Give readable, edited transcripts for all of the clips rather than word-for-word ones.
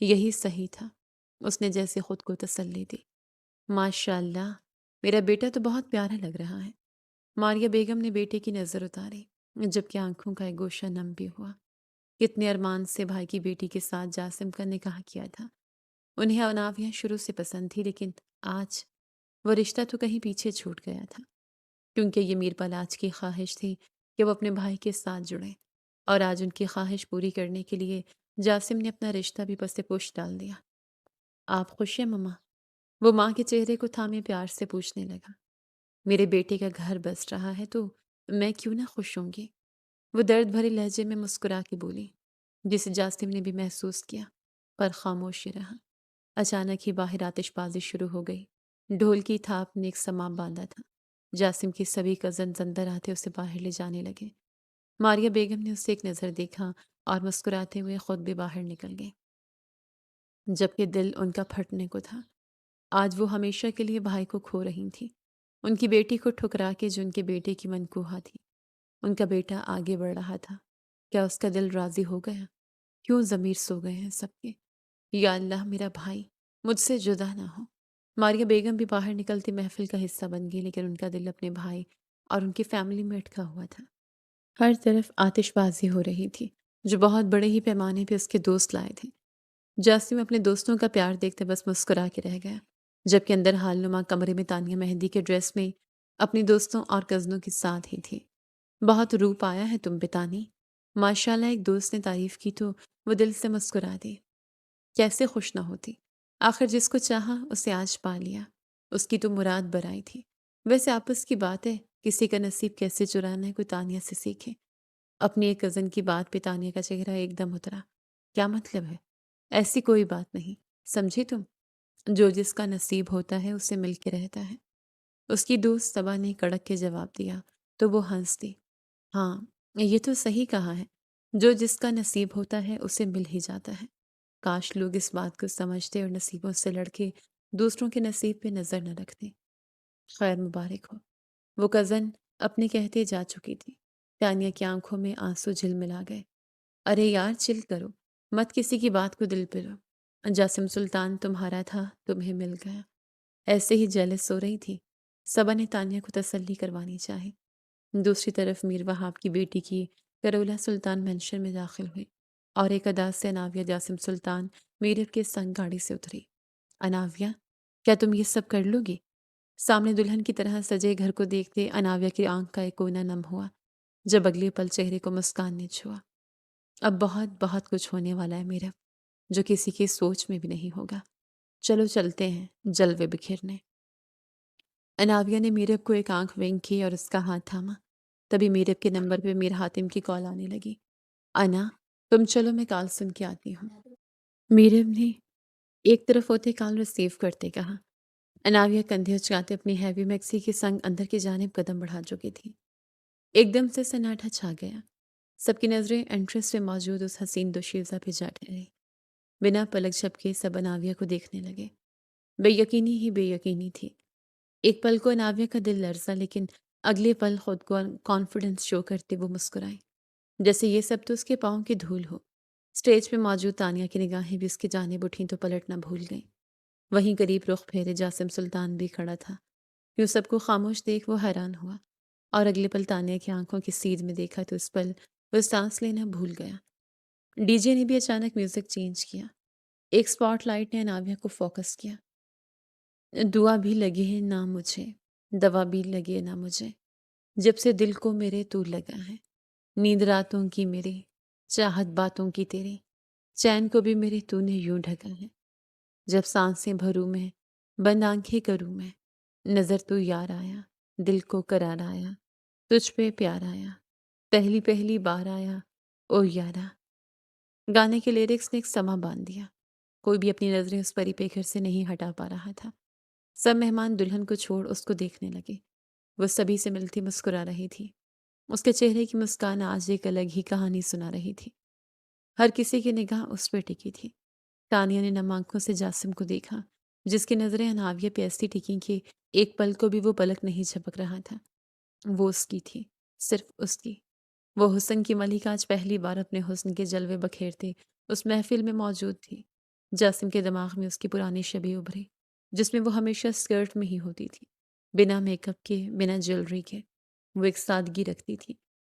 یہی صحیح تھا، اس نے جیسے خود کو تسلی دی۔ ماشاء اللہ، میرا بیٹا تو بہت پیارا لگ رہا ہے۔ ماریہ بیگم نے بیٹے کی نظر اتاری، جبکہ آنکھوں کا ایک گوشہ نم بھی ہوا۔ کتنے ارمان سے بھائی کی بیٹی کے ساتھ جاسم کا نکاح کیا تھا۔ انہیں اناویہ شروع سے پسند تھی، لیکن آج وہ رشتہ تو کہیں پیچھے چھوٹ گیا تھا، کیونکہ یہ میر پلاج کی خواہش تھی کہ وہ اپنے بھائی کے ساتھ جڑیں، اور آج ان کی خواہش پوری کرنے کے لیے جاسم نے اپنا رشتہ بھی پس پوش ڈال دیا۔ آپ خوش ہیں مما؟ وہ ماں کے چہرے کو تھامے پیار سے پوچھنے لگا۔ میرے بیٹے کا گھر بس رہا ہے تو میں کیوں نہ خوش ہوں گی؟ وہ درد بھرے لہجے میں مسکرا کے بولی، جسے جاسم نے بھی محسوس کیا، پر خاموش ہی رہا۔ اچانک ہی باہر آتش بازی شروع ہو گئی۔ ڈھول کی تھاپ نے ایک سماں باندھا تھا۔ جاسم کے سبھی کزنز اندر آتے اسے باہر لے جانے لگے۔ ماریہ بیگم نے اسے ایک نظر دیکھا اور مسکراتے ہوئے خود بھی باہر نکل گئی، جبکہ دل ان کا پھٹنے کو تھا۔ آج وہ ہمیشہ کے لیے بھائی کو کھو رہی تھی، ان کی بیٹی کو ٹھکرا کے جو ان کے بیٹے کی منکوہا تھی۔ ان کا بیٹا آگے بڑھ رہا تھا، کیا اس کا دل راضی ہو گیا؟ کیوں ضمیر سو گئے ہیں سب کے؟ یا اللہ، میرا بھائی مجھ سے جدا نہ ہو۔ ماریہ بیگم بھی باہر نکلتی محفل کا حصہ بن گئی، لیکن ان کا دل اپنے بھائی اور ان کی فیملی میں اٹکا ہوا تھا۔ ہر طرف آتش بازی ہو رہی تھی، جو بہت بڑے ہی پیمانے پہ اس کے دوست لائے تھے۔ جاسم اپنے دوستوں کا پیار دیکھتے بس مسکرا کے رہ گیا، جبکہ اندر حال نما کمرے میں تانیہ مہندی کے ڈریس میں اپنی دوستوں اور کزنوں کے ساتھ ہی تھی۔ بہت روپ آیا ہے تم پہ تانی، ماشاءاللہ، ایک دوست نے تعریف کی تو وہ دل سے مسکرا دی۔ کیسے خوش نہ ہوتی؟ آخر جس کو چاہا اسے آج پا لیا، اس کی تو مراد برائی تھی۔ ویسے آپس کی بات ہے، کسی کا نصیب کیسے چرانا ہے کوئی تانیہ سے سیکھے۔ اپنی ایک کزن کی بات پہ تانیہ کا چہرہ ایک دم اترا۔ کیا مطلب ہے؟ ایسی کوئی بات نہیں، سمجھی تم؟ جو جس کا نصیب ہوتا ہے اسے مل کے رہتا ہے، اس کی دوست صبا نے کڑک کے جواب دیا تو وہ ہنس دی۔ ہاں، یہ تو صحیح کہا ہے، جو جس کا نصیب ہوتا ہے اسے مل ہی جاتا ہے۔ کاش لوگ اس بات کو سمجھتے اور نصیبوں سے لڑ کے دوسروں کے نصیب پہ نظر نہ رکھتے۔ خیر مبارک ہو۔ وہ کزن اپنے کہتے جا چکی تھی۔ تانیہ کی آنکھوں میں آنسو جھلملا گئے۔ ارے یار، چل کرو، مت کسی کی بات کو دل پہ لو۔ جاسم سلطان تمہارا تھا، تمہیں مل گیا۔ ایسے ہی جیلس ہو رہی تھی، صبا نے تانیہ کو تسلی کروانی چاہی۔ دوسری طرف میر وہاب کی بیٹی کی کرولا سلطان مینشن میں داخل ہوئی، اور ایک ادا سے اناویہ جاسم سلطان میرر کے سنگ گاڑی سے اتری۔ اناویہ، کیا تم یہ سب کر لو گی؟ سامنے دلہن کی طرح سجے گھر کو دیکھتے اناویہ کی آنکھ کا ایک کونا نم ہوا، جب اگلے پل چہرے کو مسکان نے چھوا۔ اب بہت بہت کچھ ہونے والا ہے میرا، جو کسی کی سوچ میں بھی نہیں ہوگا۔ چلو چلتے ہیں جلوے بکھیرنے۔ اناویہ نے میرب کو ایک آنکھ ونک کی اور اس کا ہاتھ تھاما۔ تبھی میرب کے نمبر پہ میر حاتم کی کال آنے لگی۔ انا، تم چلو، میں کال سن کے آتی ہوں۔ میرب نے ایک طرف ہوتے کال ریسیو کرتے کہا۔ اناویہ کندھے اچکاتے اپنی ہیوی میکسی کے سنگ اندر کی جانب قدم بڑھا چکی تھی۔ ایک دم سے سناٹا چھا گیا۔ سب کی نظریں انٹرسٹ میں موجود اس حسین دوشیزہ پہ جا ٹھہری۔ بنا پلک جھپکے سب اناویہ کو دیکھنے لگے۔ بے یقینی ہی بے یقینی تھی۔ ایک پل کو اناویہ کا دل لرزا، لیکن اگلے پل خود کو کانفیڈنس شو کرتے وہ مسکرائی، جیسے یہ سب تو اس کے پاؤں کی دھول ہو۔ اسٹیج پہ موجود تانیہ کی نگاہیں بھی اس کی جانب اٹھیں تو پلٹنا بھول گئیں۔ وہیں قریب رخ پھیرے جاسم سلطان بھی کھڑا تھا۔ یوں سب کو خاموش دیکھ وہ حیران ہوا، اور اگلے پل تانیہ کی آنکھوں کی سیدھ میں دیکھا تو اس پل وہ سانس لینا بھول گیا۔ ڈی جے نے بھی اچانک میوزک چینج کیا۔ ایک سپاٹ لائٹ نے اناویہ کو فوکس کیا۔ دعا بھی لگے ہے نہ مجھے، دوا بھی لگے نہ مجھے، جب سے دل کو میرے تو لگا ہے۔ نیند راتوں کی میری، چاہت باتوں کی تیری، چین کو بھی میرے تو نے یوں ڈھکا ہے۔ جب سانسیں بھروں میں، بند آنکھیں کروں میں، نظر تو یار آیا، دل کو قرار آیا، تجھ پہ پیار آیا، پہلی پہلی بار آیا، او یارا۔ گانے کے لیرکس نے ایک سما باندھ دیا۔ کوئی بھی اپنی نظریں اس پری پہ گھر سے نہیں ہٹا پا رہا تھا۔ سب مہمان دلہن کو چھوڑ اس کو دیکھنے لگے۔ وہ سبھی سے ملتی مسکرا رہی تھی۔ اس کے چہرے کی مسکان آج ایک الگ ہی کہانی سنا رہی تھی۔ ہر کسی کی نگاہ اس پہ ٹکی تھی۔ تانیہ نے نم آنکھوں سے جاسم کو دیکھا، جس کی نظریں اناویہ پہ ایسی ٹکیں کہ ایک پل کو بھی وہ پلک نہیں جھپک رہا تھا۔ وہ اس کی تھی، صرف اس کی۔ وہ حسن کی ملکہ آج پہلی بار اپنے حسن کے جلوے بکھیرتے اس محفل میں موجود تھی۔ جاسم کے دماغ میں اس کی پرانی شبیں ابھری، جس میں وہ ہمیشہ اسکرٹ میں ہی ہوتی تھی، بنا میک اپ کے، بنا جیولری کے۔ وہ ایک سادگی رکھتی تھی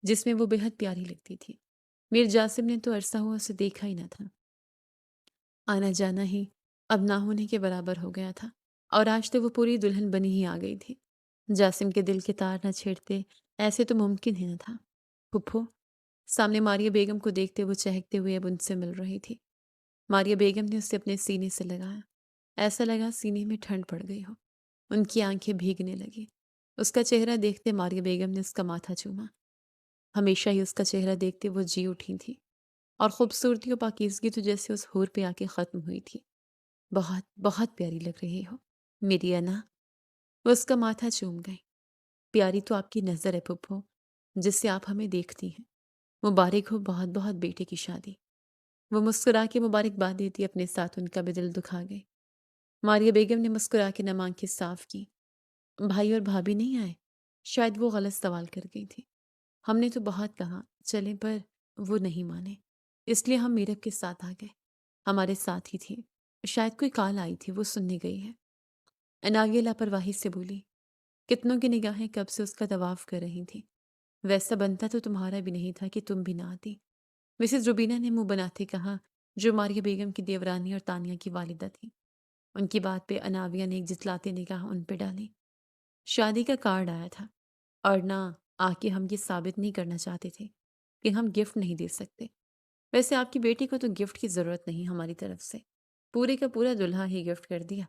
جس میں وہ بے حد پیاری لگتی تھی۔ میر جاسم نے تو عرصہ ہوا اسے دیکھا ہی نہ تھا۔ آنا جانا ہی اب نہ ہونے کے برابر ہو گیا تھا، اور آج تو وہ پوری دلہن بنی ہی آ گئی تھی۔ جاسم کے دل کے تار نہ چھیڑتے ایسے تو ممکن ہی نہ تھا۔ پھپھو سامنے ماریہ بیگم کو دیکھتے وہ چہکتے ہوئے اب ان سے مل رہی تھی۔ ماریہ بیگم نے اسے اپنے سینے سے لگایا، ایسا لگا سینے میں ٹھنڈ پڑ گئی ہو۔ ان کی آنکھیں بھیگنے لگی۔ اس کا چہرہ دیکھتے ماریہ بیگم نے اس کا ماتھا چوما۔ ہمیشہ ہی اس کا چہرہ دیکھتے وہ جی اٹھی تھی، اور خوبصورتی و پاکیزگی تو جیسے اس حور پہ آ کے ختم ہوئی تھی۔ بہت بہت پیاری لگ رہی ہو میری انا۔ وہ اس کا ماتھا چوم گئی۔ پیاری تو آپ کی نظر ہے پھپھو، جس سے آپ ہمیں دیکھتی ہیں۔ مبارک ہو بہت بہت بیٹے کی شادی۔ وہ مسکرا کے مبارکباد دیتی اپنے ساتھ ان کا بھی دل دکھا گئی۔ ماریہ بیگم نے مسکرا کے نم آنکھیں صاف کی۔ بھائی اور بھابھی نہیں آئے؟ شاید وہ غلط سوال کر گئی تھی۔ ہم نے تو بہت کہا چلیں، پر وہ نہیں مانے، اس لیے ہم میرب کے ساتھ آ گئے۔ ہمارے ساتھ ہی تھی، شاید کوئی کال آئی تھی، وہ سننے گئی ہے۔ اناگے لاپرواہی سے بولی۔ کتنوں کی نگاہیں کب سے اس کا طواف کر رہی تھیں۔ ویسا بنتا تو تمہارا بھی نہیں تھا کہ تم بھی نہ آتی۔ مسز روبینہ نے منہ بناتے کہا، جو ماریہ بیگم کی دیورانی اور تانیہ کی والدہ تھی۔ ان کی بات پہ اناویہ نے ایک جتلاتے نگاہ ان پہ ڈالی۔ شادی کا کارڈ آیا تھا، اور نہ آ کے ہم یہ ثابت نہیں کرنا چاہتے تھے کہ ہم گفٹ نہیں دے سکتے۔ ویسے آپ کی بیٹی کو تو گفٹ کی ضرورت نہیں ہماری طرف سے، پورے کا پورا دلہا ہی گفٹ کر دیا۔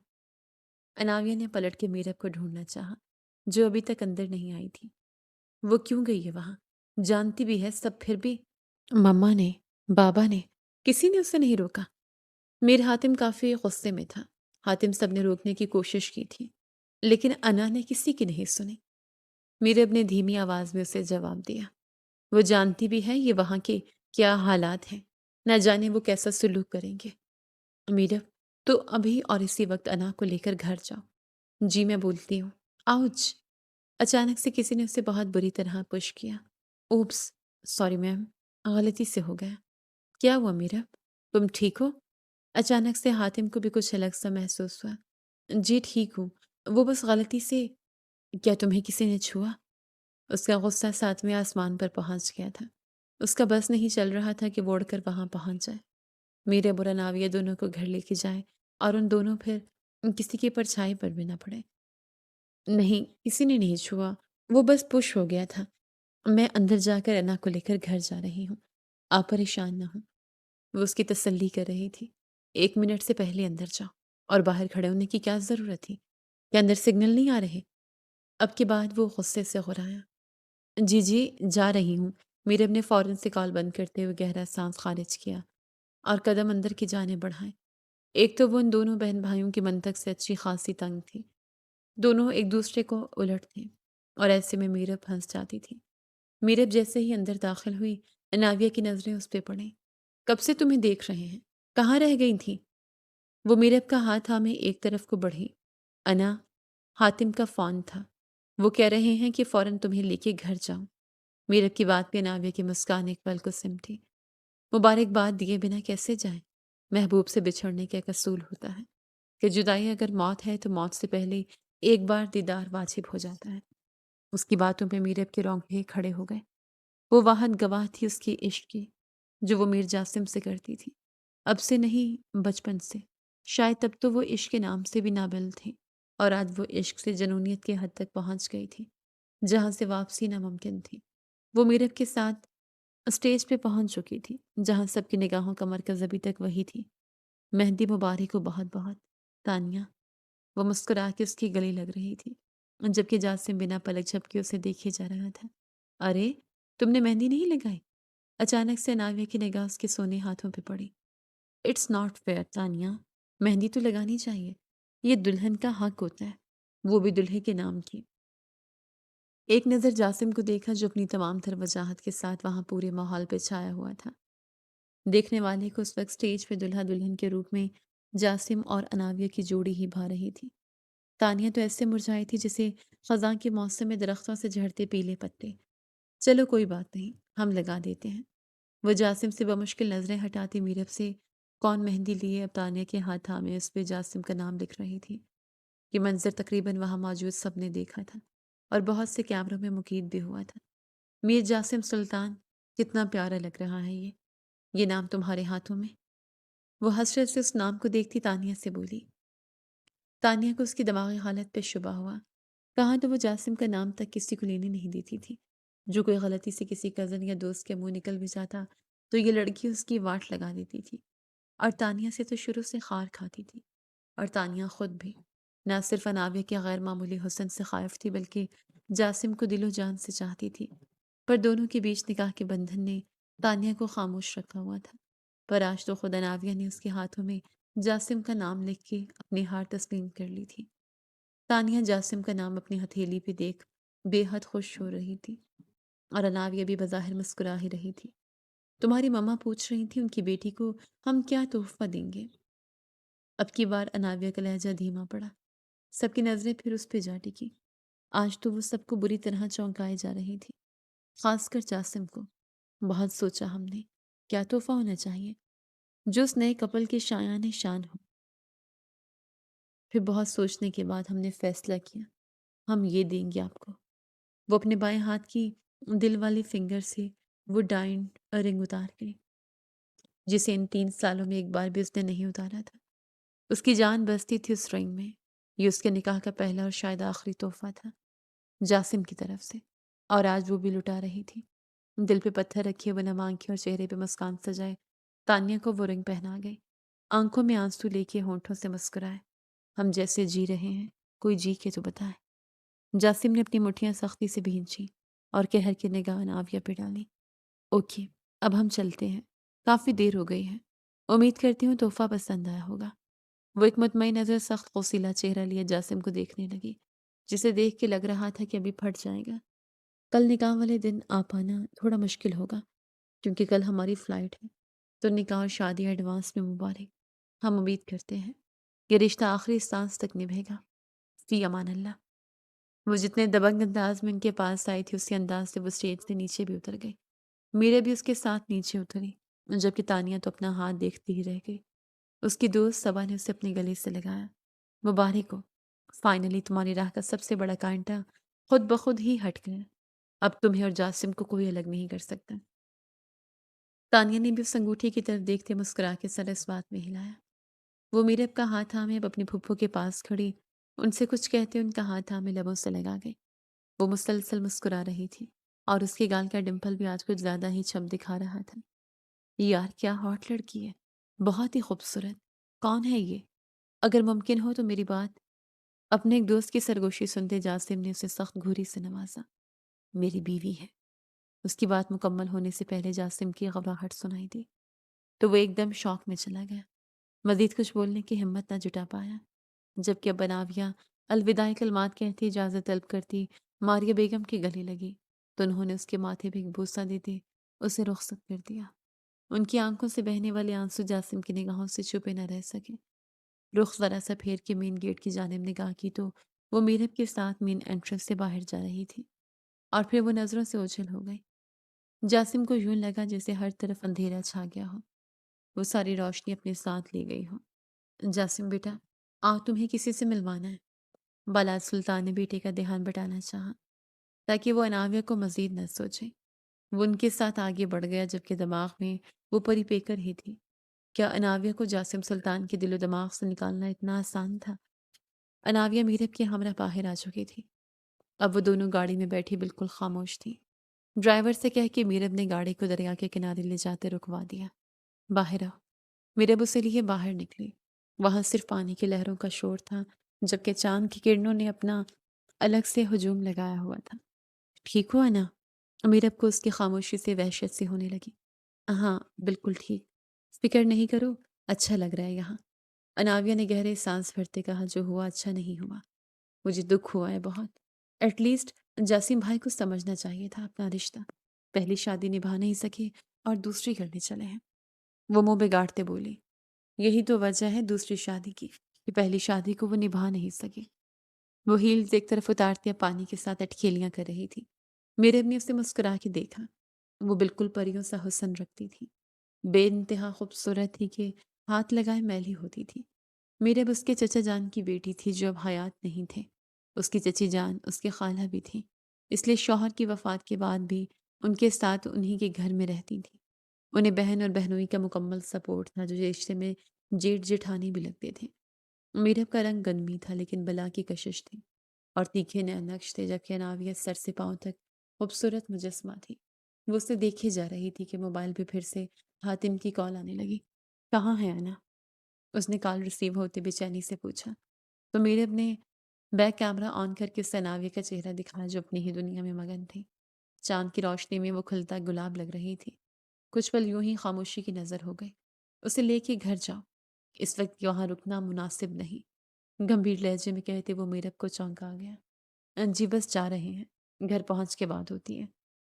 اناویہ نے پلٹ کے میرب کو ڈھونڈنا چاہا، جو ابھی تک اندر نہیں آئی تھی۔ وہ کیوں گئی ہے وہاں؟ جانتی بھی ہے سب، پھر بھی مما نے، بابا نے، کسی نے اسے نہیں روکا۔ میر حاتم کافی غصے میں تھا۔ حاتم سب نے روکنے کی کوشش کی تھی، لیکن انا نے کسی کی نہیں سنی۔ میرب نے دھیمی آواز میں اسے جواب دیا، وہ جانتی بھی ہے یہ وہاں کے کیا حالات ہیں، نہ جانے وہ کیسا سلوک کریں گے۔ میرب تو ابھی اور اسی وقت انا کو لے کر گھر جاؤ۔ جی میں بولتی ہوں۔ آؤچ! اچانک سے کسی نے اسے بہت بری طرح پش کیا۔ اوپس، سوری میم، غلطی سے ہو گیا۔ کیا ہوا میرب؟ تم ٹھیک ہو؟ اچانک سے حاتم کو بھی کچھ الگ سا محسوس ہوا۔ جی ٹھیک ہوں، وہ بس غلطی سے۔ کیا تمہیں کسی نے چھوا؟ اس کا غصہ ساتویں آسمان پر پہنچ گیا تھا۔ اس کا بس نہیں چل رہا تھا کہ وہ اڑ کر وہاں پہنچ جائے۔ میرے برا ناویہ دونوں کو گھر لے کے جائے، اور ان دونوں پھر کسی کی پرچھائی پر بھی نہ پڑے۔ نہیں، کسی نے نہیں چھوا، وہ بس پش ہو گیا تھا۔ میں اندر جا کر انا کو لے کر گھر جا رہی ہوں، آپ پریشان نہ ہوں۔ وہ اس کی تسلی کر رہی تھی۔ 1 منٹ سے پہلے اندر جاؤ، اور باہر کھڑے ہونے کی کیا ضرورت تھی؟ کہ اندر سگنل نہیں آ رہے؟ اب کے بعد وہ غصے سے غرایا۔ جی جی جا رہی ہوں۔ میرب نے فوراً سے کال بند کرتے ہوئے گہرا سانس خارج کیا اور قدم اندر کی جانب بڑھائے۔ ایک تو وہ ان دونوں بہن بھائیوں کی منطق سے اچھی خاصی تنگ تھی۔ دونوں ایک دوسرے کو الٹ تھے، اور ایسے میں میرب پھنس جاتی تھی۔ میرب جیسے ہی اندر داخل ہوئی، اناویہ کی نظریں اس پہ پڑیں۔ کب سے تمہیں دیکھ رہے ہیں، کہاں رہ گئی تھی؟ وہ میرب کا ہاتھ تھامے ایک طرف کو بڑھی۔ انا، حاتم کا فون تھا، وہ کہہ رہے ہیں کہ فوراً تمہیں لے کے گھر جاؤں۔ میرب کی بات پہ اناویہ کی مسکان ایک پل کو سمٹی۔ مبارکباد دیے بنا کیسے جائیں؟ محبوب سے بچھڑنے کا ایک اصول ہوتا ہے کہ جدائی اگر موت ہے تو موت سے پہلے ایک بار دیدار واجب ہو جاتا ہے۔ اس کی باتوں پہ میرب کے رونگٹے کھڑے ہو گئے۔ وہ واحد گواہ تھی اس کی عشق کی، جو وہ میر جاسم سے کرتی تھی۔ اب سے نہیں، بچپن سے۔ شاید تب تو وہ عشق کے نام سے بھی نابلد تھی، اور آج وہ عشق سے جنونیت کے حد تک پہنچ گئی تھی، جہاں سے واپسی ناممکن تھی۔ وہ میرب کے ساتھ اسٹیج پہ پہنچ چکی تھی، جہاں سب کی نگاہوں کا مرکز ابھی تک وہی تھی۔ مہندی مبارک ہو بہت بہت، تانیہ۔ وہ مسکرا کے اس کی گلے لگ رہی تھی، جبکہ جاسم بنا پلک جھپکے اسے دیکھے جا رہا تھا۔ ارے، تم نے مہندی نہیں لگائی؟ اچانک سے ناویہ کی نگاہ اس کے سونے ہاتھوں پہ پڑی۔ اٹس ناٹ فیئر تانیہ، مہندی تو لگانی چاہیے، یہ دلہن کا حق ہوتا ہے، وہ بھی دلہے کے نام کی۔ ایک نظر جاسم کو دیکھا، جو اپنی تمام تر وجاہت کے ساتھ وہاں پورے ماحول پہ چھایا ہوا تھا۔ دیکھنے والے کو اس وقت سٹیج پہ دلہا دلہن کے روپ میں جاسم اور اناویہ کی جوڑی ہی بھا رہی تھی۔ تانیہ تو ایسے مرجھائی تھی جسے خزاں کے موسم میں درختوں سے جھڑتے پیلے پتے۔ چلو کوئی بات نہیں، ہم لگا دیتے ہیں۔ وہ جاسم سے بمشکل نظریں ہٹاتی میرب سے کون مہندی لیے اب تانیہ کے ہاتھ تھامے اس پہ جاسم کا نام لکھ رہی تھی۔ یہ منظر تقریباً وہاں موجود سب نے دیکھا تھا اور بہت سے کیمروں میں مقید بھی ہوا تھا۔ میر جاسم سلطان، کتنا پیارا لگ رہا ہے یہ نام تمہارے ہاتھوں میں۔ وہ حسرت سے اس نام کو دیکھتی تانیہ سے بولی۔ تانیہ کو اس کی دماغی حالت پہ شبہ ہوا۔ کہاں تو وہ جاسم کا نام تک کسی کو لینے نہیں دیتی تھی۔ جو کوئی غلطی سے کسی کزن یا دوست کے منہ نکل بھی جاتا تو یہ لڑکی اس کی واٹ لگا دیتی تھی، اور تانیہ سے تو شروع سے خار کھاتی تھی۔ اور تانیہ خود بھی نہ صرف اناویہ کے غیر معمولی حسن سے خائف تھی بلکہ جاسم کو دل و جان سے چاہتی تھی، پر دونوں کے بیچ نکاح کے بندھن نے تانیہ کو خاموش رکھا ہوا تھا۔ پر آج تو خود اناویہ نے اس کے ہاتھوں میں جاسم کا نام لکھ کے اپنی ہار تسلیم کر لی تھی۔ تانیہ جاسم کا نام اپنی ہتھیلی پہ دیکھ بے حد خوش ہو رہی تھی، اور اناویہ بھی بظاہر مسکرا ہی رہی تھی۔ تمہاری ماما پوچھ رہی تھی ان کی بیٹی کو ہم کیا تحفہ دیں گے۔ اب کی بار اناویہ کا لہجہ دھیما پڑا۔ سب کی نظریں پھر اس پہ جا ٹکی۔ آج تو وہ سب کو بری طرح چونکائے جا رہی تھی، خاص کر جاسم کو۔ بہت سوچا ہم نے کیا تحفہ ہونا چاہیے جو اس نئے کپل کے شایان شان ہو۔ پھر بہت سوچنے کے بعد ہم نے فیصلہ کیا ہم یہ دیں گے آپ کو۔ وہ اپنے بائیں ہاتھ کی دل والی فنگر سے وہ ڈائمنڈ رنگ اتار گئی، جسے ان 3 سالوں میں ایک بار بھی اس نے نہیں اتارا تھا۔ اس کی جان بستی تھی اس رنگ میں۔ یہ اس کے نکاح کا پہلا اور شاید آخری تحفہ تھا جاسم کی طرف سے، اور آج وہ بھی لٹا رہی تھی۔ دل پہ پتھر رکھے وہ نم آنکھیں اور چہرے پہ مسکان سجائے تانیہ کو وہ رنگ پہنا گئی، آنکھوں میں آنسو لے کے ہونٹوں سے مسکرائے۔ ہم جیسے جی رہے ہیں کوئی جی کے تو بتائے۔ جاسم نے اپنی مٹھیاں سختی سے بھینچی اور قہر کی نگاہ ناویہ پہ ڈالی۔ اوکے، اب ہم چلتے ہیں، کافی دیر ہو گئی ہے۔ امید کرتی ہوں تحفہ پسند آیا ہوگا۔ وہ ایک مطمئن نظر سخت غصیلا چہرہ لیے جاسم کو دیکھنے لگی، جسے دیکھ کے لگ رہا تھا کہ ابھی پھٹ جائے گا۔ کل نکاح والے دن آ پانا تھوڑا مشکل ہوگا کیونکہ کل ہماری فلائٹ ہے، تو نکاح اور شادی ایڈوانس میں مبارک۔ ہم امید کرتے ہیں یہ رشتہ آخری سانس تک نبھے گا۔ فی امان اللہ۔ وہ جتنے دبنگ انداز میں ان کے پاس آئی تھی اسی انداز سے وہ اسٹیج سے نیچے بھی اتر گئی۔ میرے بھی اس کے ساتھ نیچے اتری، جبکہ تانیہ تو اپنا ہاتھ دیکھتی ہی رہ گئی۔ اس کی دوست صبا نے اسے اپنے گلے سے لگایا۔ مبارک ہو، فائنلی تمہاری راہ کا سب سے بڑا کانٹا خود بخود ہی ہٹ گیا۔ اب تمہیں اور جاسم کو کوئی الگ نہیں کر سکتا۔ تانیہ نے بھی اس انگوٹھی کی طرف دیکھتے مسکرا کے سر اس بات میں ہلایا۔ وہ میرب کا ہاتھ تھامے اب اپنی پھپھو کے پاس کھڑی ان سے کچھ کہتے ان کا ہاتھ تھامے لبوں سے لگا گئی۔ وہ مسلسل مسکرا رہی تھی اور اس کے گال کا ڈمپل بھی آج کچھ زیادہ ہی چھپ دکھا رہا تھا۔ یار کیا ہاٹ لڑکی ہے، بہت ہی خوبصورت۔ کون ہے یہ؟ اگر ممکن ہو تو میری بات۔ اپنے ایک دوست کی سرگوشی سنتے جاسم نے اسے سخت گھوری سے نوازا۔ میری بیوی ہے۔ اس کی بات مکمل ہونے سے پہلے جاسم کی گھبراہٹ سنائی دی تو وہ ایک دم شوق میں چلا گیا۔ مزید کچھ بولنے کی ہمت نہ جٹا پایا، جبکہ اب بناویہ الوداعی کلمات کہتی اجازت طلب کرتی ماریہ بیگم کے گلے لگی تو انہوں نے اس کے ماتھے پہ ایک بوسہ دیتے اسے رخصت کر دیا۔ ان کی آنکھوں سے بہنے والے آنسو جاسم کی نگاہوں سے چھپے نہ رہ سکے۔ رخ ذرا سا پھیر کے مین گیٹ کی جانب نگاہ کی تو وہ میرب کے ساتھ مین انٹرنس سے باہر جا رہی تھی، اور پھر وہ نظروں سے اوجھل ہو گئی۔ جاسم کو یوں لگا جیسے ہر طرف اندھیرا چھا گیا ہو، وہ ساری روشنی اپنے ساتھ لے گئی ہو۔ جاسم بیٹا، تمہیں کسی سے ملوانا ہے۔ بالا سلطان نے بیٹے کا دھیان بٹانا چاہا تاکہ وہ اناویہ کو مزید نہ سوچے۔ وہ ان کے ساتھ آگے بڑھ گیا جبکہ دماغ میں وہ پری پیکر ہی تھی۔ کیا اناویہ کو جاسم سلطان کے دل و دماغ سے نکالنا اتنا آسان تھا؟ اناویہ میرب کے ہمراہ باہر آ چکی تھی۔ اب وہ دونوں گاڑی میں بیٹھی بالکل خاموش تھی۔ ڈرائیور سے کہہ کے میرب نے گاڑی کو دریا کے کنارے لے جاتے رکوا دیا۔ باہر آؤ۔ میرب اسے لیے باہر نکلی۔ وہاں صرف پانی کی لہروں کا شور تھا، جبکہ چاند کی کرنوں نے اپنا الگ سے ہجوم لگایا ہوا تھا۔ ٹھیک ہو انا؟ میرب کو اس کی خاموشی سے وحشت سی ہونے لگی۔ ہاں بالکل ٹھیک، فکر نہیں کرو، اچھا لگ رہا ہے یہاں۔ اناویہ نے گہرے سانس بھرتے کہا جو ہوا اچھا نہیں ہوا، مجھے دکھ ہوا ہے بہت۔ ایٹ لیسٹ جاسم بھائی کو سمجھنا چاہیے تھا اپنا رشتہ، پہلی شادی نبھا نہیں سکے اور دوسری کرنے چلے ہیں۔ وہ منہ بگاڑتے بولی، یہی تو وجہ ہے دوسری شادی کی کہ پہلی شادی کو وہ نبھا نہیں سکے۔ وہ ہیلز ایک طرف اتارتے پانی کے ساتھ اٹکھیلیاں کر رہی تھی۔ میرب نے اسے مسکرا کے دیکھا۔ وہ بالکل پریوں سا حسن رکھتی تھی، بے انتہا خوبصورت تھی کہ ہاتھ لگائے میلی ہوتی تھی۔ میرب اس کے چچا جان کی بیٹی تھی جو اب حیات نہیں تھے۔ اس کی چچی جان اس کی خالہ بھی تھی، اس لیے شوہر کی وفات کے بعد بھی ان کے ساتھ انہی کے گھر میں رہتی تھی۔ انہیں بہن اور بہنوئی کا مکمل سپورٹ تھا، جو رشتے میں جیٹھ جیٹھانی بھی لگتے تھے۔ میرب کا رنگ گنمی تھا لیکن بلا کی کشش تھی، اور تیکھے نئے نقش تھے، جبکہ ناویہ سر سے پاؤں تک خوبصورت مجسمہ تھی۔ وہ اسے دیکھے جا رہی تھی کہ موبائل پہ پھر سے حاتم کی کال آنے لگی۔ کہاں ہے انا؟ اس نے کال ریسیو ہوتے بے چینی سے پوچھا تو میرب نے بیک کیمرہ آن کر کے اسے ناویہ کا چہرہ دکھایا جو اپنی ہی دنیا میں مگن تھی۔ چاند کی روشنی میں وہ کھلتا گلاب لگ رہی تھی۔ کچھ پل یوں ہی خاموشی کی نظر ہو گئی۔ اسے لے کے گھر جاؤ، اس وقت یہاں رکنا مناسب نہیں، گمبھیر لہجے میں کہتے وہ میرب کو چونکا گیا۔ جی بس جا رہے ہیں، گھر پہنچ کے بات ہوتی ہے۔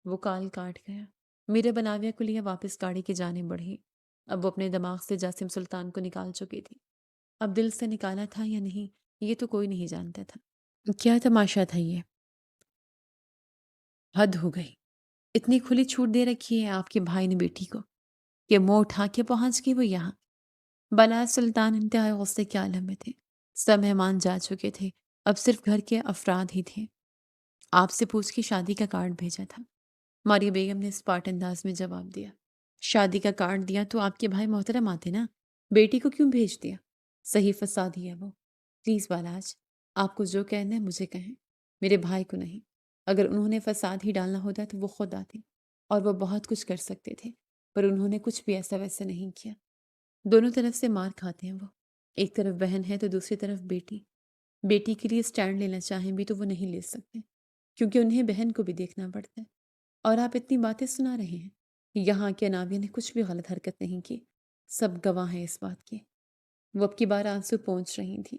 وہ کال کاٹ گیا۔ میرب ناویہ کو لیے واپس گاڑی کی جانب بڑھی۔ اب وہ اپنے دماغ سے جاسم سلطان کو نکال چکی تھی۔ اب دل سے نکالا تھا یا نہیں یہ تو کوئی نہیں جانتا تھا۔ کیا تماشا تھا یہ؟ حد ہو گئی، اتنی کھلی چھوٹ دے رکھی ہے آپ کے بھائی نے بیٹی کو کہ منہ اٹھا کے پہنچ گئی وہ یہاں۔ بلال سلطان انتہائی غصے کے عالم میں تھے۔ سب مہمان جا چکے تھے، اب صرف گھر کے افراد ہی تھے۔ آپ سے پوچھ کے شادی کا کارڈ بھیجا تھا، ماریہ بیگم نے اسپاٹ انداز میں جواب دیا۔ شادی کا کارڈ دیا تو آپ کے بھائی محترم آتے نا، بیٹی کو کیوں بھیج دیا؟ صحیح فسادی ہے وہ۔ پلیز بالاج، آپ کو جو کہنا ہے مجھے کہیں، میرے بھائی کو نہیں۔ اگر انہوں نے فساد ہی ڈالنا ہوتا تو وہ خود آتے، اور وہ بہت کچھ کر سکتے تھے، پر انہوں نے کچھ بھی ایسا ویسا نہیں کیا۔ دونوں طرف سے مار کھاتے ہیں وہ، ایک طرف بہن ہے تو دوسری طرف بیٹی۔ بیٹی کے لیے سٹینڈ لینا چاہیں بھی تو وہ نہیں لے سکتے، کیونکہ انہیں بہن کو بھی دیکھنا پڑتا ہے۔ اور آپ اتنی باتیں سنا رہے ہیں، یہاں کے ناویہ نے کچھ بھی غلط حرکت نہیں کی، سب گواہ ہیں اس بات کے۔ وہ اب کی بار آنسو پہنچ رہی تھی،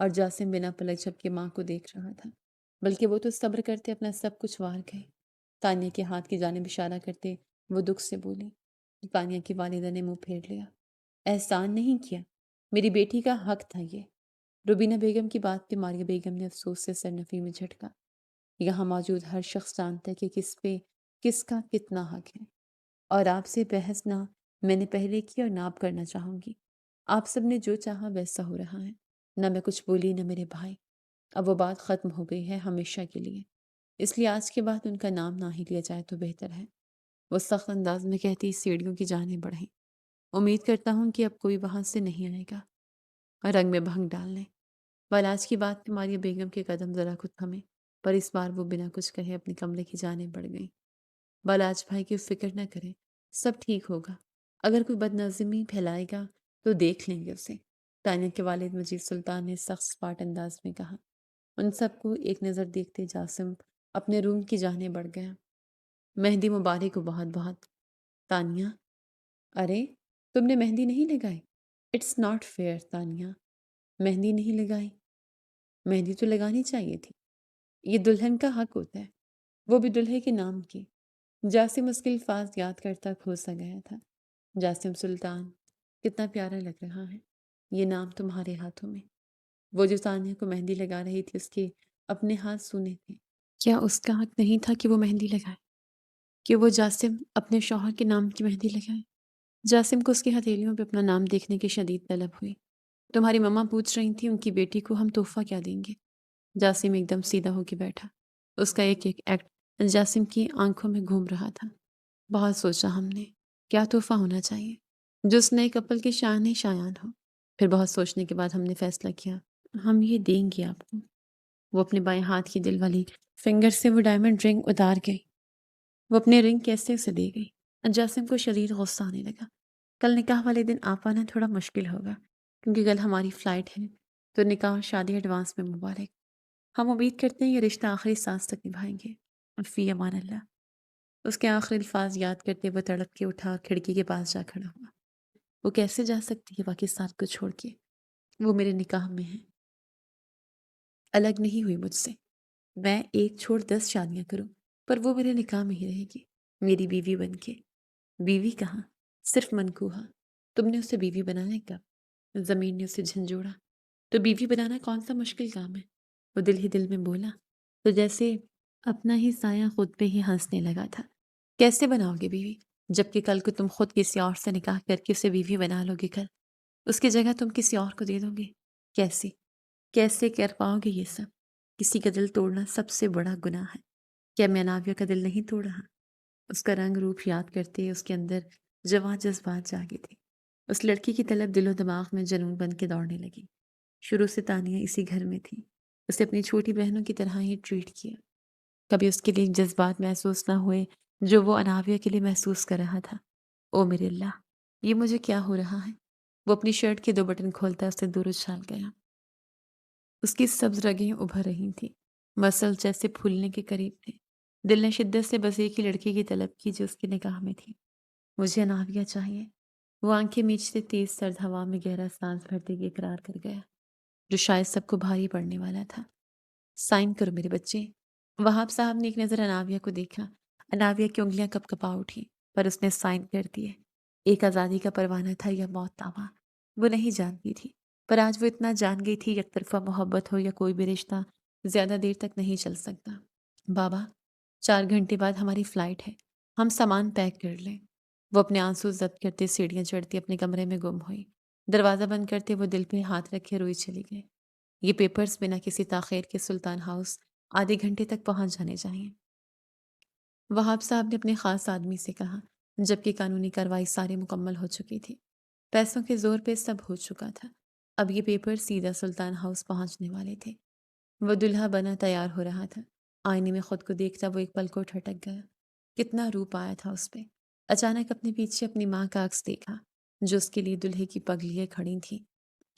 اور جاسم بنا پلک جھپکے ماں کو دیکھ رہا تھا، بلکہ وہ تو صبر کرتے اپنا سب کچھ وار گئے۔ تانیہ کے ہاتھ کی جانب اشارہ کرتے وہ دکھ سے بولی۔ تانیہ کی والدہ نے منہ پھیر لیا۔ احسان نہیں کیا، میری بیٹی کا حق تھا یہ۔ روبینہ بیگم کی بات پہ ماریہ بیگم نے افسوس سے سرنفی میں جھٹکا۔ یہاں موجود ہر شخص جانتا ہے کہ کس پہ کس کا کتنا حق ہے، اور آپ سے بحث نہ میں نے پہلے کی اور نہ اب کرنا چاہوں گی۔ آپ سب نے جو چاہا ویسا ہو رہا ہے، نہ میں کچھ بولی نہ میرے بھائی۔ اب وہ بات ختم ہو گئی ہے ہمیشہ کے لیے، اس لیے آج کے بعد ان کا نام نہ ہی لیا جائے تو بہتر ہے۔ وہ سخت انداز میں کہتی سیڑھیوں کی جانب بڑھیں۔ امید کرتا ہوں کہ اب کوئی وہاں سے نہیں آئے گا رنگ میں بھنگ ڈالنے۔ بالاج کی بات پہ ماریہ بیگم کے قدم ذرا خود تھمے، پر اس بار وہ بنا کچھ کہے اپنے کمرے کی جانب بڑھ گئیں۔ بالاج بھائی کی فکر نہ کریں، سب ٹھیک ہوگا۔ اگر کوئی بدنظمی پھیلائے گا تو دیکھ لیں گے اسے، تانیہ کے والد مجید سلطان نے سخت سپاٹ انداز میں کہا۔ ان سب کو ایک نظر دیکھتے جاسم اپنے روم کی جانب بڑھ گیا۔ مہندی مبارک ہو بہت بہت۔ تانیہ، ارے تم نے مہندی نہیں لگائی؟ اٹس ناٹ فیئر تانیہ، مہندی نہیں لگائی؟ مہندی تو لگانی چاہیے تھی، یہ دلہن کا حق ہوتا ہے، وہ بھی دلہے کے نام کی۔ جاسم اس کے الفاظ یاد کرتا کھوسا گیا تھا۔ جاسم سلطان، کتنا پیارا لگ رہا ہے یہ نام تمہارے ہاتھوں میں۔ وہ جو تانیہ کو مہندی لگا رہی تھی اس کے اپنے ہاتھ سونے تھے۔ کیا اس کا حق نہیں تھا کہ وہ مہندی لگائے، کہ وہ جاسم اپنے شوہر کے نام کی مہندی لگائے؟ جاسم کو اس کی ہتھیلیوں پہ اپنا نام دیکھنے کی شدید طلب ہوئی۔ تمہاری ماما پوچھ رہی تھی ان کی بیٹی کو ہم تحفہ کیا دیں گے؟ جاسم ایک دم سیدھا ہو کے بیٹھا، اس کا ایک ایک ایکٹ جاسم کی آنکھوں میں گھوم رہا تھا۔ بہت سوچا ہم نے کیا تحفہ ہونا چاہیے جو اس نئے کپل کی شان شایان ہو، پھر بہت سوچنے کے بعد ہم نے فیصلہ کیا ہم یہ دیں گے آپ کو۔ وہ اپنے بائیں ہاتھ کی دل والی فنگر سے وہ ڈائمنڈ رنگ اتار گئی۔ وہ اپنے رنگ کیسے اسے دے گئی؟ جاسم کو شدید غصہ آنے لگا۔ کل نکاح والے دن آ پانا تھوڑا مشکل ہوگا، کیونکہ کل ہماری فلائٹ ہے، تو نکاح شادی ایڈوانس میں مبارک۔ ہم امید کرتے ہیں یہ رشتہ آخری سانس تک نبھائیں گے، فی امان اللہ۔ اس کے آخری الفاظ یاد کرتے وہ تڑپ کے اٹھا اور کھڑکی کے پاس جا کھڑا ہوا۔ وہ کیسے جا سکتی ہے پاکستان کو چھوڑ کے؟ وہ میرے نکاح میں ہے، الگ نہیں ہوئی مجھ سے۔ میں ایک چھوڑ 10 شادیاں کروں، پر وہ میرے نکاح میں ہی رہے گی، میری بیوی بن کے۔ بیوی کہاں، صرف منکوہا۔ تم نے اسے بیوی بنانا کب؟ زمین نے اسے جھنجھوڑا۔ تو بیوی بنانا کون سا مشکل کام ہے؟ وہ دل ہی دل میں بولا، تو جیسے اپنا ہی سایہ خود پہ ہی ہنسنے لگا تھا۔ کیسے بناؤ گے بیوی، جبکہ کل کو تم خود کسی اور سے نکاح کر کے اسے بیوی بنا لو گے؟ کل اس کی جگہ تم کسی اور کو دے دو گے؟ کیسے؟ کیسے کر پاؤ گے یہ سب؟ کسی کا دل توڑنا سب سے بڑا گناہ ہے۔ کیا میں ناویہ کا دل نہیں توڑ رہا؟ اس کا رنگ روپ یاد کرتے اس کے اندر جواں جذبات جاگے تھے۔ اس لڑکی کی طلب دل و دماغ میں جنون بن کے دوڑنے لگی۔ شروع سے تانیہ اسی گھر میں تھی، اسے اپنی چھوٹی بہنوں کی طرح ہی ٹریٹ کیا۔ کبھی اس کے لیے جذبات محسوس نہ ہوئے جو وہ اناویہ کے لیے محسوس کر رہا تھا۔ او میرے اللہ، یہ مجھے کیا ہو رہا ہے؟ وہ اپنی شرٹ کے 2 بٹن کھولتا اسے دور اچھال گیا۔ اس کی سبز رگیں ابھر رہی تھیں، مسل جیسے پھولنے کے قریب تھے۔ دل نے شدت سے بس ایک ہی لڑکی کی طلب کی جو اس کی نگاہ میں تھی۔ مجھے اناویہ چاہیے۔ وہ آنکھیں میچتے تیز سرد ہوا میں گہرا سانس بھرتے ہوئے اقرار کر گیا، جو شاید سب کو بھاری پڑنے والا تھا۔ سائن کرو میرے بچے۔ وہاب صاحب نے ایک نظر اناویہ کو دیکھا۔ اناویہ کی انگلیاں کپ کپا اٹھی، پر اس نے سائن کر دیے۔ ایک آزادی کا پروانہ تھا یا موت داوا، وہ نہیں جانتی تھی، پر آج وہ اتنا جان گئی تھی یک طرفہ محبت ہو یا کوئی بھی رشتہ زیادہ دیر تک نہیں چل سکتا۔ بابا، 4 گھنٹے بعد ہماری فلائٹ ہے، ہم سامان پیک کر لیں۔ وہ اپنے آنسو ضبط کرتے سیڑھیاں چڑھتی اپنے کمرے میں گم ہوئی۔ دروازہ بند کرتے وہ دل پہ ہاتھ رکھے روئی چلی گئی۔ یہ پیپرز بنا کسی تاخیر کے سلطان ہاؤس آدھے گھنٹے تک پہنچ جانے چاہیے۔ وہاب صاحب نے اپنے خاص آدمی سے کہا، جبکہ قانونی کارروائی ساری مکمل ہو چکی تھی۔ پیسوں کے زور پہ سب ہو چکا تھا۔ اب یہ پیپر سیدھا سلطان ہاؤس پہنچنے والے تھے۔ وہ دلہا بنا تیار ہو رہا تھا۔ آئینے میں خود کو دیکھتا وہ ایک پل کو ٹھٹک گیا۔ کتنا روپ آیا تھا اس پہ۔ اچانک اپنے پیچھے اپنی ماں کا عکس دیکھا، جو اس کے لیے دلہے کی پگلیاں کھڑی تھیں۔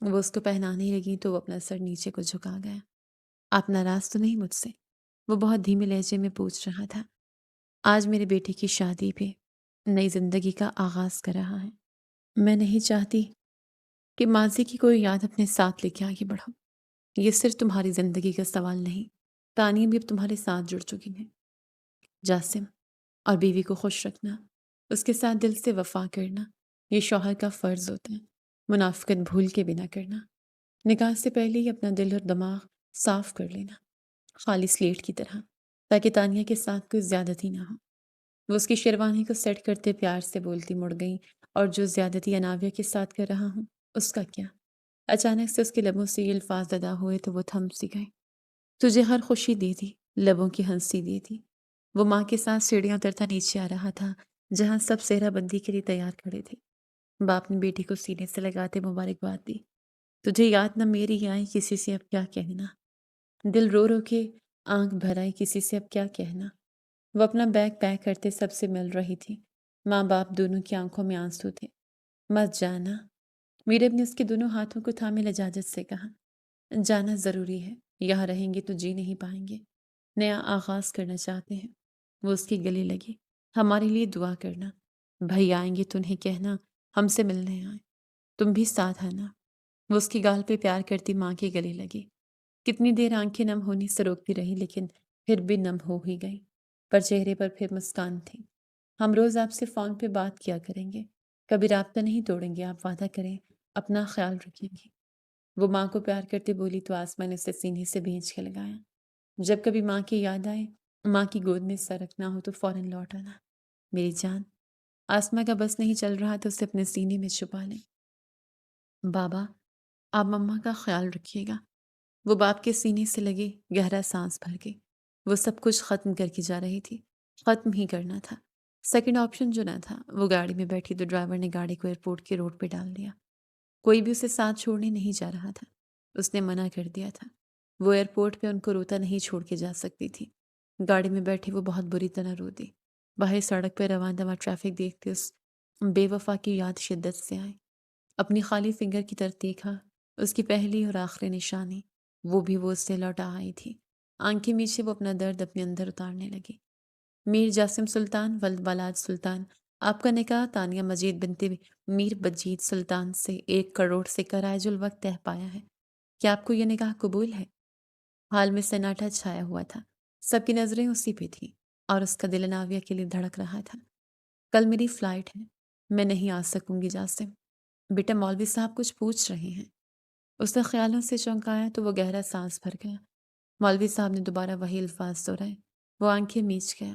وہ اس کو پہنانے لگی تو وہ اپنا سر نیچے کو جھکا گیا۔ آپ ناراض تو نہیں مجھ سے؟ وہ بہت دھیمے لہجے میں پوچھ رہا تھا۔ آج میرے بیٹے کی شادی پہ نئی زندگی کا آغاز کر رہا ہے۔ میں نہیں چاہتی کہ ماضی کی کوئی یاد اپنے ساتھ لے کے آگے بڑھو۔ یہ صرف تمہاری زندگی کا سوال نہیں، تانیہ بھی اب تمہارے ساتھ جڑ چکی ہے۔ جاسم، اور بیوی کو خوش رکھنا، اس کے ساتھ دل سے وفا کرنا، یہ شوہر کا فرض ہوتا ہے۔ منافقت بھول کے بھی نہ کرنا۔ نکاح سے پہلے ہی اپنا دل اور دماغ صاف کر لینا، خالی سلیٹ کی طرح، تاکہ تانیہ کے ساتھ کوئی زیادتی نہ ہو۔ وہ اس کی شیروانی کو سیٹ کرتے پیار سے بولتی مڑ گئی، اور جو زیادتی اناویہ کے ساتھ کر رہا ہوں اس کا کیا؟ اچانک سے اس کے لبوں سے یہ الفاظ ادا ہوئے تو وہ تھم سی گئی۔ تجھے ہر خوشی دی تھی، لبوں کی ہنسی دی تھی۔ وہ ماں کے ساتھ سیڑھیاں اترتا نیچے آ رہا تھا، جہاں سب صحرا بندی کے لیے تیار کھڑے تھے۔ باپ نے بیٹی کو سینے سے لگاتے مبارکباد دی۔ تجھے یاد نہ میری آئی، کسی سے اب کیا کہنا؟ دل رو رو کے آنکھ بھر آئی، کسی سے اب کیا کہنا؟ وہ اپنا بیگ پیک کرتے سب سے مل رہی تھی۔ ماں باپ دونوں کی آنکھوں میں آنسو تھے۔ مت جانا، میرب نے اس کے دونوں ہاتھوں کو تھامے لجاجت سے کہا۔ جانا ضروری ہے، یہاں رہیں گے تو جی نہیں پائیں گے۔ نیا آغاز کرنا چاہتے ہیں۔ وہ اس کی گلے لگی۔ ہمارے لیے دعا کرنا۔ بھائی آئیں گے تو انہیں کہنا ہم سے ملنے آئے، تم بھی ساتھ آنا۔ وہ اس کی گال پہ پیار کرتی ماں کے گلے لگی۔ کتنی دیر آنکھیں نم ہونی سے روکتی رہی، لیکن پھر بھی نم ہو ہی گئی، پر چہرے پر پھر مسکان تھی۔ ہم روز آپ سے فون پہ بات کیا کریں گے، کبھی رابطہ نہیں توڑیں گے، آپ وعدہ کریں اپنا خیال رکھیں گے۔ وہ ماں کو پیار کرتے بولی تو آسمان نے اسے سینے سے بھینچ کے لگایا۔ جب کبھی ماں کی یاد آئے، ماں کی گود میں سر رکھنا ہو تو فوراً لوٹ آنا۔ میری جان، آسما کا بس نہیں چل رہا تو اسے اپنے سینے میں چھپا لیں۔ بابا، آپ مما کا خیال رکھیے گا۔ وہ باپ کے سینے سے لگی گہرا سانس بھر گئی۔ وہ سب کچھ ختم کر کے جا رہی تھی، ختم ہی کرنا تھا۔ سیکنڈ آپشن جو نہ تھا۔ وہ گاڑی میں بیٹھی تو ڈرائیور نے گاڑی کو ایئرپورٹ کے روڈ پہ ڈال دیا۔ کوئی بھی اسے ساتھ چھوڑنے نہیں جا رہا تھا، اس نے منع کر دیا تھا۔ وہ ایئرپورٹ پہ ان کو روتا نہیں چھوڑ کے جا سکتی تھی۔ گاڑی میں بیٹھی وہ بہت بری طرح رو دی۔ باہر سڑک پہ رواں دواں ٹریفک دیکھتے اس بے وفا کی یاد شدت سے آئی۔ اپنی خالی فنگر کی طرف دیکھا، اس کی پہلی اور آخری نشانی، وہ بھی وہ اس سے لوٹا آئی تھی۔ آنکھیں میچے وہ اپنا درد اپنے اندر اتارنے لگی۔ میر جاسم سلطان ولد ولاد سلطان، آپ کا نکاح تانیہ مجید بنت میر بجید سلطان سے 1 کروڑ سے کرائے الوقت طے پایا ہے۔ کیا آپ کو یہ نکاح قبول ہے؟ حال میں سناٹا چھایا ہوا تھا، سب کی نظریں اسی پہ تھیں، اور اس کا دل ناویہ کے لیے دھڑک رہا تھا۔ کل میری فلائٹ ہے، میں نہیں آ سکوں گی جاسم۔ بیٹا مولوی صاحب کچھ پوچھ رہے ہیں۔ اس نے خیالوں سے چونکایا تو وہ گہرا سانس بھر گیا۔ مولوی صاحب نے دوبارہ وہی الفاظ دہرائے۔ وہ آنکھیں میچ گیا۔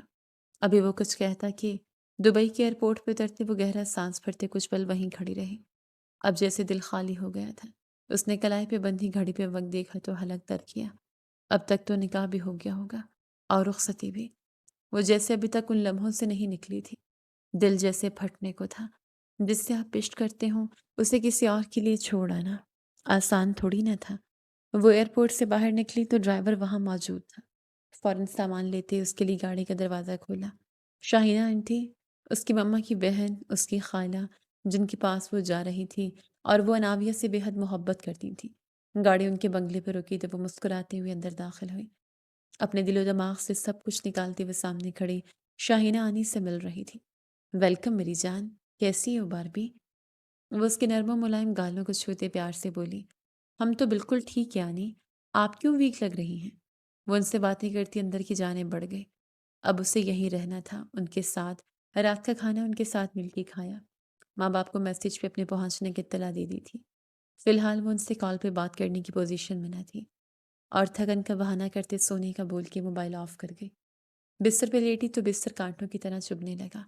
ابھی وہ کچھ کہتا کہ دبئی کے ایئرپورٹ پہ اترتے وہ گہرا سانس بھرتے کچھ پل وہیں کھڑی رہی۔ اب جیسے دل خالی ہو گیا تھا۔ اس نے کلائی پہ بندھی گھڑی پہ وقت دیکھا تو حلق در کیا۔ اب تک تو نکاح بھی ہو گیا ہوگا اور رخصتی بھی۔ وہ جیسے ابھی تک ان لمحوں سے نہیں نکلی تھی۔ دل جیسے پھٹنے کو تھا۔ جس سے آپ پشت کرتے ہوں اسے کسی اور کے لیے چھوڑ آنا آسان تھوڑی نہ تھا۔ وہ ایئرپورٹ سے باہر نکلی تو ڈرائیور وہاں موجود تھا۔ فوراً سامان لیتے اس کے لیے گاڑی کا دروازہ کھولا۔ شاہینہ آنٹی، اس کی مما کی بہن، اس کی خالہ، جن کے پاس وہ جا رہی تھی اور وہ اناویہ سے بے حد محبت کرتی تھی، گاڑی ان کے بنگلے پہ رکی تو وہ مسکراتے ہوئے اندر داخل ہوئی۔ اپنے دل و دماغ سے سب کچھ نکالتے ہوئے سامنے کھڑی شاہینہ آنی سے مل رہی تھی۔ ویلکم میری جان، کیسی ہو باربی؟ وہ اس کے نرم و ملائم گالوں کو چھوتے پیار سے بولی۔ ہم تو بالکل ٹھیک ہے آنی، آپ کیوں ویک لگ رہی ہیں؟ وہ ان سے باتیں کرتی اندر کی جانب بڑھ گئی۔ اب اسے یہیں رہنا تھا ان کے ساتھ، رات کا کھانا ان کے ساتھ مل کے کھایا۔ ماں باپ کو میسج پہ اپنے پہنچنے کی اطلاع دے دی تھی۔ فی الحال وہ ان سے کال پہ بات کرنے کی پوزیشن میں نہ تھی اور تھکن کا بہانہ کرتے سونے کا بول کے موبائل آف کر گئی۔ بستر پہ لیٹی تو بستر کانٹوں کی طرح چبھنے لگا۔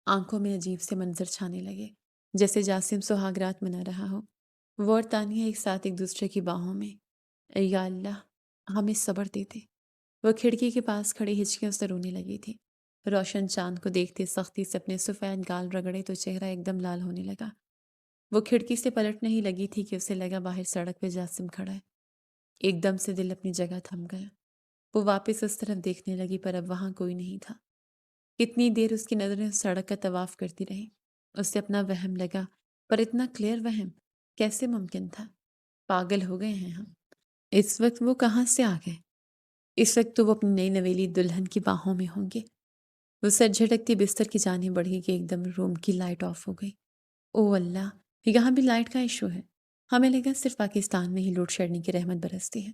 آنکھوں میں عجیب سے منظر چھانے لگے، جیسے جاسم سہاگ رات منا رہا ہو۔ وہ اور تانیہ ایک ساتھ ایک دوسرے کی باہوں میں۔ اے یا اللہ، ہمیں صبر دیتے۔ وہ کھڑکی کے پاس کھڑی ہچکیوں سے رونے لگی تھی۔ روشن چاند کو دیکھتے سختی سے اپنے سفید گال رگڑے تو چہرہ ایک دم لال ہونے لگا۔ وہ کھڑکی سے پلٹنے ہی لگی تھی کہ اسے لگا باہر سڑک پہ جاسم کھڑا ہے۔ ایک دم سے دل اپنی جگہ تھم گیا۔ وہ واپس اس طرف دیکھنے لگی پر اب وہاں کوئی نہیں تھا۔ کتنی دیر اس کی نظریں اس سڑک کا طواف کرتی رہیں۔ اسے اپنا وہم لگا، پر اتنا کلیئر وہم کیسے ممکن تھا؟ پاگل ہو گئے ہیں ہم۔ اس وقت وہ کہاں سے آ گئے؟ اس وقت تو وہ اپنی نئی نویلی دلہن کی باہوں میں ہوں گے۔ وہ سر جھٹکتی بستر کی جانب بڑھی کہ ایک دم روم کی لائٹ آف ہو گئی۔ او اللہ، یہاں بھی لائٹ کا ایشو ہے۔ ہمیں لگا صرف پاکستان میں ہی لوڈ شیڈنگ کی رحمت برستی ہے۔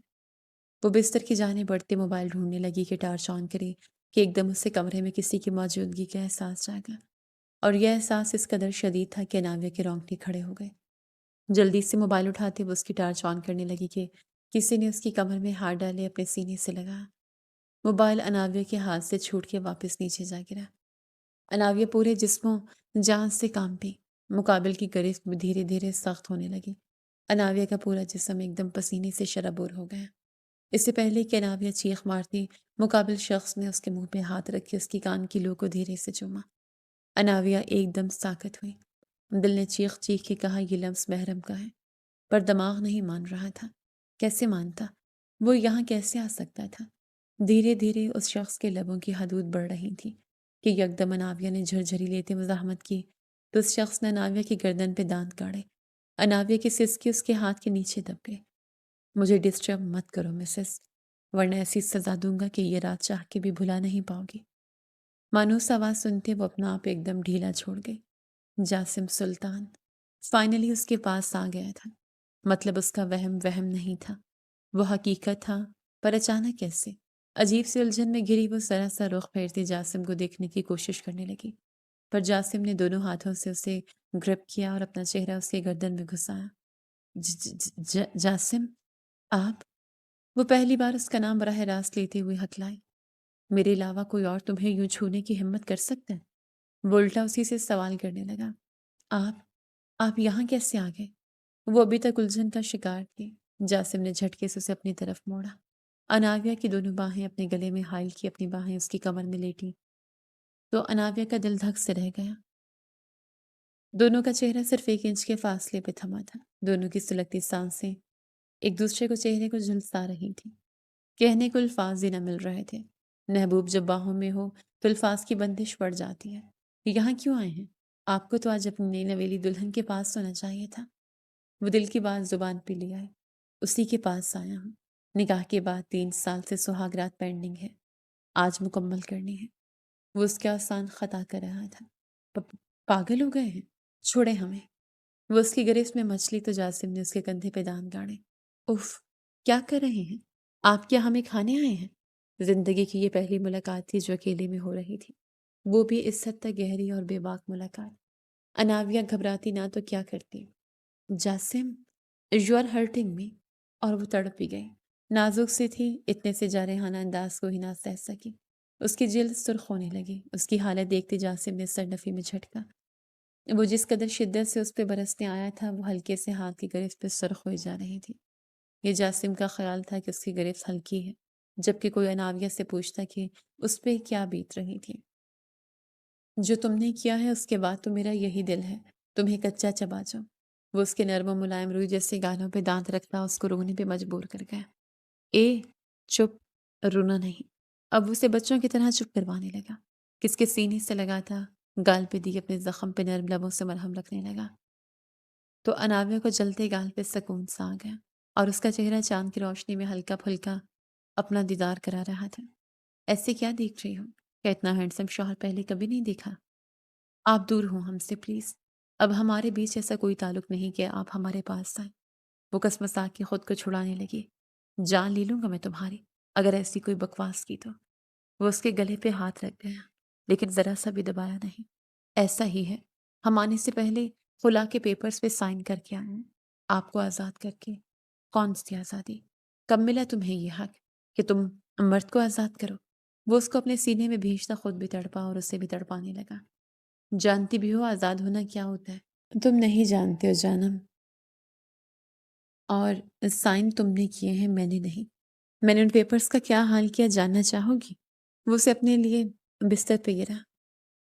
وہ بستر کی جانب بڑھتے موبائل ڈھونڈنے لگی کہ ٹارچ آن کرے کہ ایک دم اسے کمرے میں کسی کی موجودگی کا احساس جاگا، اور یہ احساس اس قدر شدید تھا کہ اناویہ کے رونگٹے کھڑے ہو گئے۔ جلدی سے موبائل اٹھاتے وہ اس کی ٹارچ آن کرنے لگی کہ کسی نے اس کی کمر میں ہاتھ ڈالے اپنے سینے سے لگا۔ موبائل اناویہ کے ہاتھ سے چھوٹ کے واپس نیچے جا گرا۔ اناویہ پورے جسم و جان سے کانپی۔ مقابل کی گرفت دھیرے دھیرے سخت ہونے لگی۔ اناویہ کا پورا جسم ایک دم پسینے سے شرابور ہو گیا۔ اس سے پہلے کہ اناویہ چیخ مارتی، مقابل شخص نے اس کے منہ پہ ہاتھ رکھ کے اس کی کان کی لو کو دھیرے سے چوما۔ اناویہ ایک دم ساکت ہوئی۔ دل نے چیخ چیخ کے کہا یہ لفظ محرم کا ہے، پر دماغ نہیں مان رہا تھا۔ کیسے مانتا؟ وہ یہاں کیسے آ سکتا تھا؟ دھیرے دھیرے اس شخص کے لبوں کی حدود بڑھ رہی تھی کہ یکدم اناویہ نے جھرجھری لیتے مزاحمت کی تو اس شخص نے اناویہ کی گردن پہ دانت گاڑے۔ اناویہ کے سسکے اس کے ہاتھ کے نیچے دب گئے۔ مجھے ڈسٹرب مت کرو مسز، ورنہ ایسی سزا دوں گا کہ یہ رات چاہ کے بھی بھلا نہیں پاؤ گی۔ مانوس آواز سنتے وہ اپنا آپ ایک دم ڈھیلا چھوڑ گئی۔ جاسم سلطان فائنلی اس کے پاس آ گیا تھا۔ مطلب اس کا وہم وہم نہیں تھا، وہ حقیقت تھا، پر اچانک کیسے؟ عجیب سی الجھن میں گھری وہ ذرا سا رخ پھیرتے جاسم کو دیکھنے کی کوشش کرنے لگی، پر جاسم نے دونوں ہاتھوں سے اسے گرپ کیا اور اپنا چہرہ اس کے گردن میں گھسایا۔ جاسم، آپ؟ وہ پہلی بار اس کا نام براہ راست لیتے ہوئے ہکلائے۔ میرے علاوہ کوئی اور تمہیں یوں چھونے کی ہمت کر سکتا ہے؟ وہ الٹا اسی سے سوال کرنے لگا۔ آپ یہاں کیسے آ گئے؟ وہ ابھی تک الجھن کا شکار تھی۔ جاسم نے جھٹکے سے اسے اپنی طرف موڑا۔ اناویہ کی دونوں باہیں اپنے گلے میں حائل کی، اپنی باہیں اس کی کمر میں لیٹی تو اناویہ کا دل دھک سے رہ گیا۔ دونوں کا چہرہ صرف 1 انچ کے فاصلے پہ تھما تھا۔ دونوں کی سلگتی سانسیں ایک دوسرے کو چہرے کو جھلسا رہی تھی۔ کہنے کو الفاظ ہی نہ مل رہے تھے۔ محبوب جب باہوں میں ہو تو الفاظ کی بندش پڑ جاتی ہے۔ یہاں کیوں آئے ہیں؟ آپ کو تو آج اپنی نئی نویلی دلہن کے پاس ہونا چاہیے تھا۔ وہ دل کی بات زبان پہ لے آئے۔ اسی کے پاس آیا ہوں۔ نکاح کے بعد 3 سال سے سہاگ رات پینڈنگ ہے، آج مکمل کرنی ہے۔ وہ اس کا آسان خطا کر رہا تھا۔ پاگل ہو گئے ہیں؟ چھوڑے ہمیں۔ وہ اس کی گرفت میں مچلی تو جاسم نے اس کے کندھے پہ دان گاڑے۔ اف، کیا کر رہے ہیں آپ؟ کیا ہمیں کھانے آئے ہیں؟ زندگی کی یہ پہلی ملاقات تھی جو اکیلے میں ہو رہی تھی، وہ بھی اس حد تک گہری اور بے باک ملاقات۔ اناویہ گھبراتی نہ تو کیا کرتی۔ جاسم، یو آر ہرٹنگ می۔ اور وہ تڑپ بھی گئی۔ نازک سی تھی، اتنے سے جارحانہ انداز کو ہی نہ سہ سکی۔ اس کی جلد سرخ ہونے لگی۔ اس کی حالت دیکھتے جاسم نے سر نفی میں جھٹکا۔ وہ جس قدر شدت سے اس پہ برسنے آیا تھا وہ ہلکے سے ہاتھ کی گرفت پہ سرخ ہوئی جا رہی تھی۔ یہ جاسم کا خیال تھا کہ اس کی گرفت ہلکی ہے، جبکہ کوئی عناویہ سے پوچھتا کہ اس پہ کیا بیت رہی تھی۔ جو تم نے کیا ہے اس کے بعد تو میرا یہی دل ہے تمہیں کچا چبا جاؤ۔ وہ اس کے نرم و ملائم روئی جیسے گالوں پہ دانت رکھتا اس کو رونے پہ مجبور کر گیا۔ اے چپ، رونا نہیں۔ اب اسے بچوں کی طرح چپ کروانے لگا۔ کس کے سینے سے لگا تھا، گال پہ دی اپنے زخم پہ نرم لبوں سے مرہم رکھنے لگا تو اناویہ کو جلتے گال پہ سکون سا آ گیا اور اس کا چہرہ چاند کی روشنی میں ہلکا پھلکا اپنا دیدار کرا رہا تھا۔ ایسے کیا دیکھ رہی ہو؟ کیا اتنا ہینڈسم شوہر پہلے کبھی نہیں دیکھا؟ آپ دور ہوں ہم سے پلیز۔ اب ہمارے بیچ ایسا کوئی تعلق نہیں کہ آپ ہمارے پاس آئیں۔ وہ کسمسا کے خود کو چھڑانے لگی۔ جان لے لوں گا میں تمہاری اگر ایسی کوئی بکواس کی تو۔ وہ اس کے گلے پہ ہاتھ رکھ گیا لیکن ذرا سا بھی دبایا نہیں۔ ایسا ہی ہے، ہم آنے سے پہلے خلا کے پیپرز پہ سائن کر کے آئے ہیں آپ کو آزاد کر کے۔ کون سی آزادی؟ کب ملا تمہیں یہ حق کہ تم مرد کو آزاد کرو؟ وہ اس کو اپنے سینے میں بھیجتا خود بھی تڑپا اور اسے بھی تڑپانے لگا۔ جانتی بھی ہو آزاد ہونا کیا ہوتا ہے؟ تم نہیں جانتے ہو جانم، اور سائن تم نے کیے ہیں میں نے نہیں۔ میں نے ان پیپرز کا کیا حال کیا جاننا چاہو گی؟ وہ اسے اپنے لیے بستر پہ گرا۔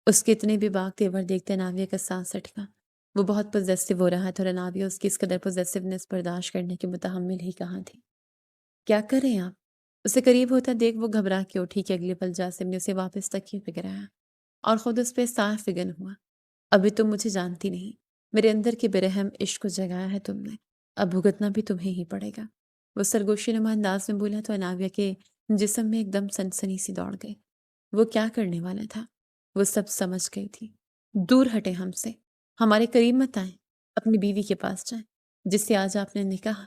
اس کے اتنے بھی باغ تیور دیکھتے اناویہ کا سانس اٹکا۔ وہ بہت پوزیسو ہو رہا تھا اور اناویہ اس کی اس قدر پوزیسونیس برداشت کرنے کے متحمل ہی کہاں تھی۔ کیا کر رہے ہیں آپ؟ اسے قریب ہوتا دیکھ وہ گھبرا کے اٹھی کہ اگلے پل جاسم نے اسے واپس تکیے پہ گرایا اور خود اس پہ صاف فگن ہوا۔ ابھی تم مجھے جانتی نہیں، میرے اندر کے برہم عشق کو جگایا ہے تم نے، اب بھگتنا بھی تمہیں ہی پڑے گا۔ وہ سرگوشی نما انداز میں بولا تو اناویہ کے جسم میں ایک دم سنسنی سی دوڑ گئی۔ وہ کیا کرنے والا تھا وہ سب سمجھ گئی تھی۔ دور ہٹیں ہم سے، ہمارے قریب مت آئیں، اپنی بیوی کے پاس جائیں جس سے آج آپ نے نکاح۔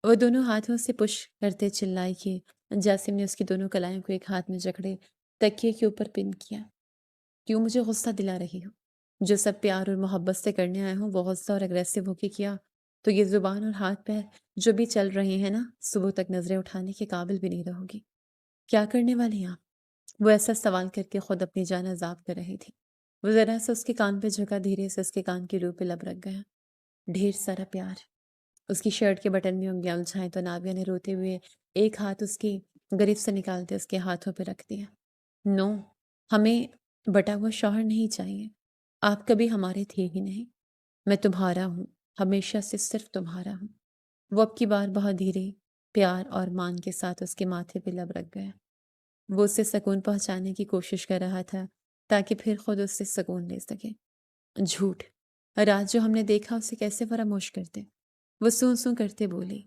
وہ دونوں ہاتھوں سے پش کرتے چلائی کہ جاسم نے اس کی دونوں کلائوں کو ایک ہاتھ میں جکڑے تکیے کے اوپر پن کیا۔ کیوں مجھے غصہ دلا رہی ہو؟ جو سب پیار اور محبت سے کرنے آئے ہوں وہ غصہ اور اگریسو ہو کے کیا تو یہ زبان اور ہاتھ پیر جو بھی چل رہے ہیں نا صبح تک نظریں اٹھانے کے قابل بھی نہیں رہو گی۔ کیا کرنے والی ہیں آپ؟ وہ ایسا سوال کر کے خود اپنی جان عذاب کر رہی تھی۔ وہ ذرا سا اس کے کان پہ جھکا، دھیرے سے اس کے کان کی روح پہ لب رکھ گیا۔ ڈھیر سارا پیار۔ اس کی شرٹ کے بٹن میں انگلیاں الجھائیں تو ناویہ نے روتے ہوئے ایک ہاتھ اس کی گرفت سے نکالتے اس کے ہاتھوں پہ رکھ دیا۔ نو، ہمیں بٹا ہوا شوہر نہیں چاہیے، آپ کبھی ہمارے تھے ہی نہیں، میں تمہارا ہوں، ہمیشہ سے صرف تمہارا ہوں۔ وہ اب کی بار بہت دھیرے پیار اور مان کے ساتھ اس کے ماتھے پہ لب رکھ گیا۔ وہ اسے سکون پہنچانے کی کوشش کر رہا تھا تاکہ پھر خود اس سے سکون لے سکے۔ جھوٹ، رات جو ہم نے دیکھا اسے کیسے فراموش کرتے؟ وہ سوں سوں کرتے بولی۔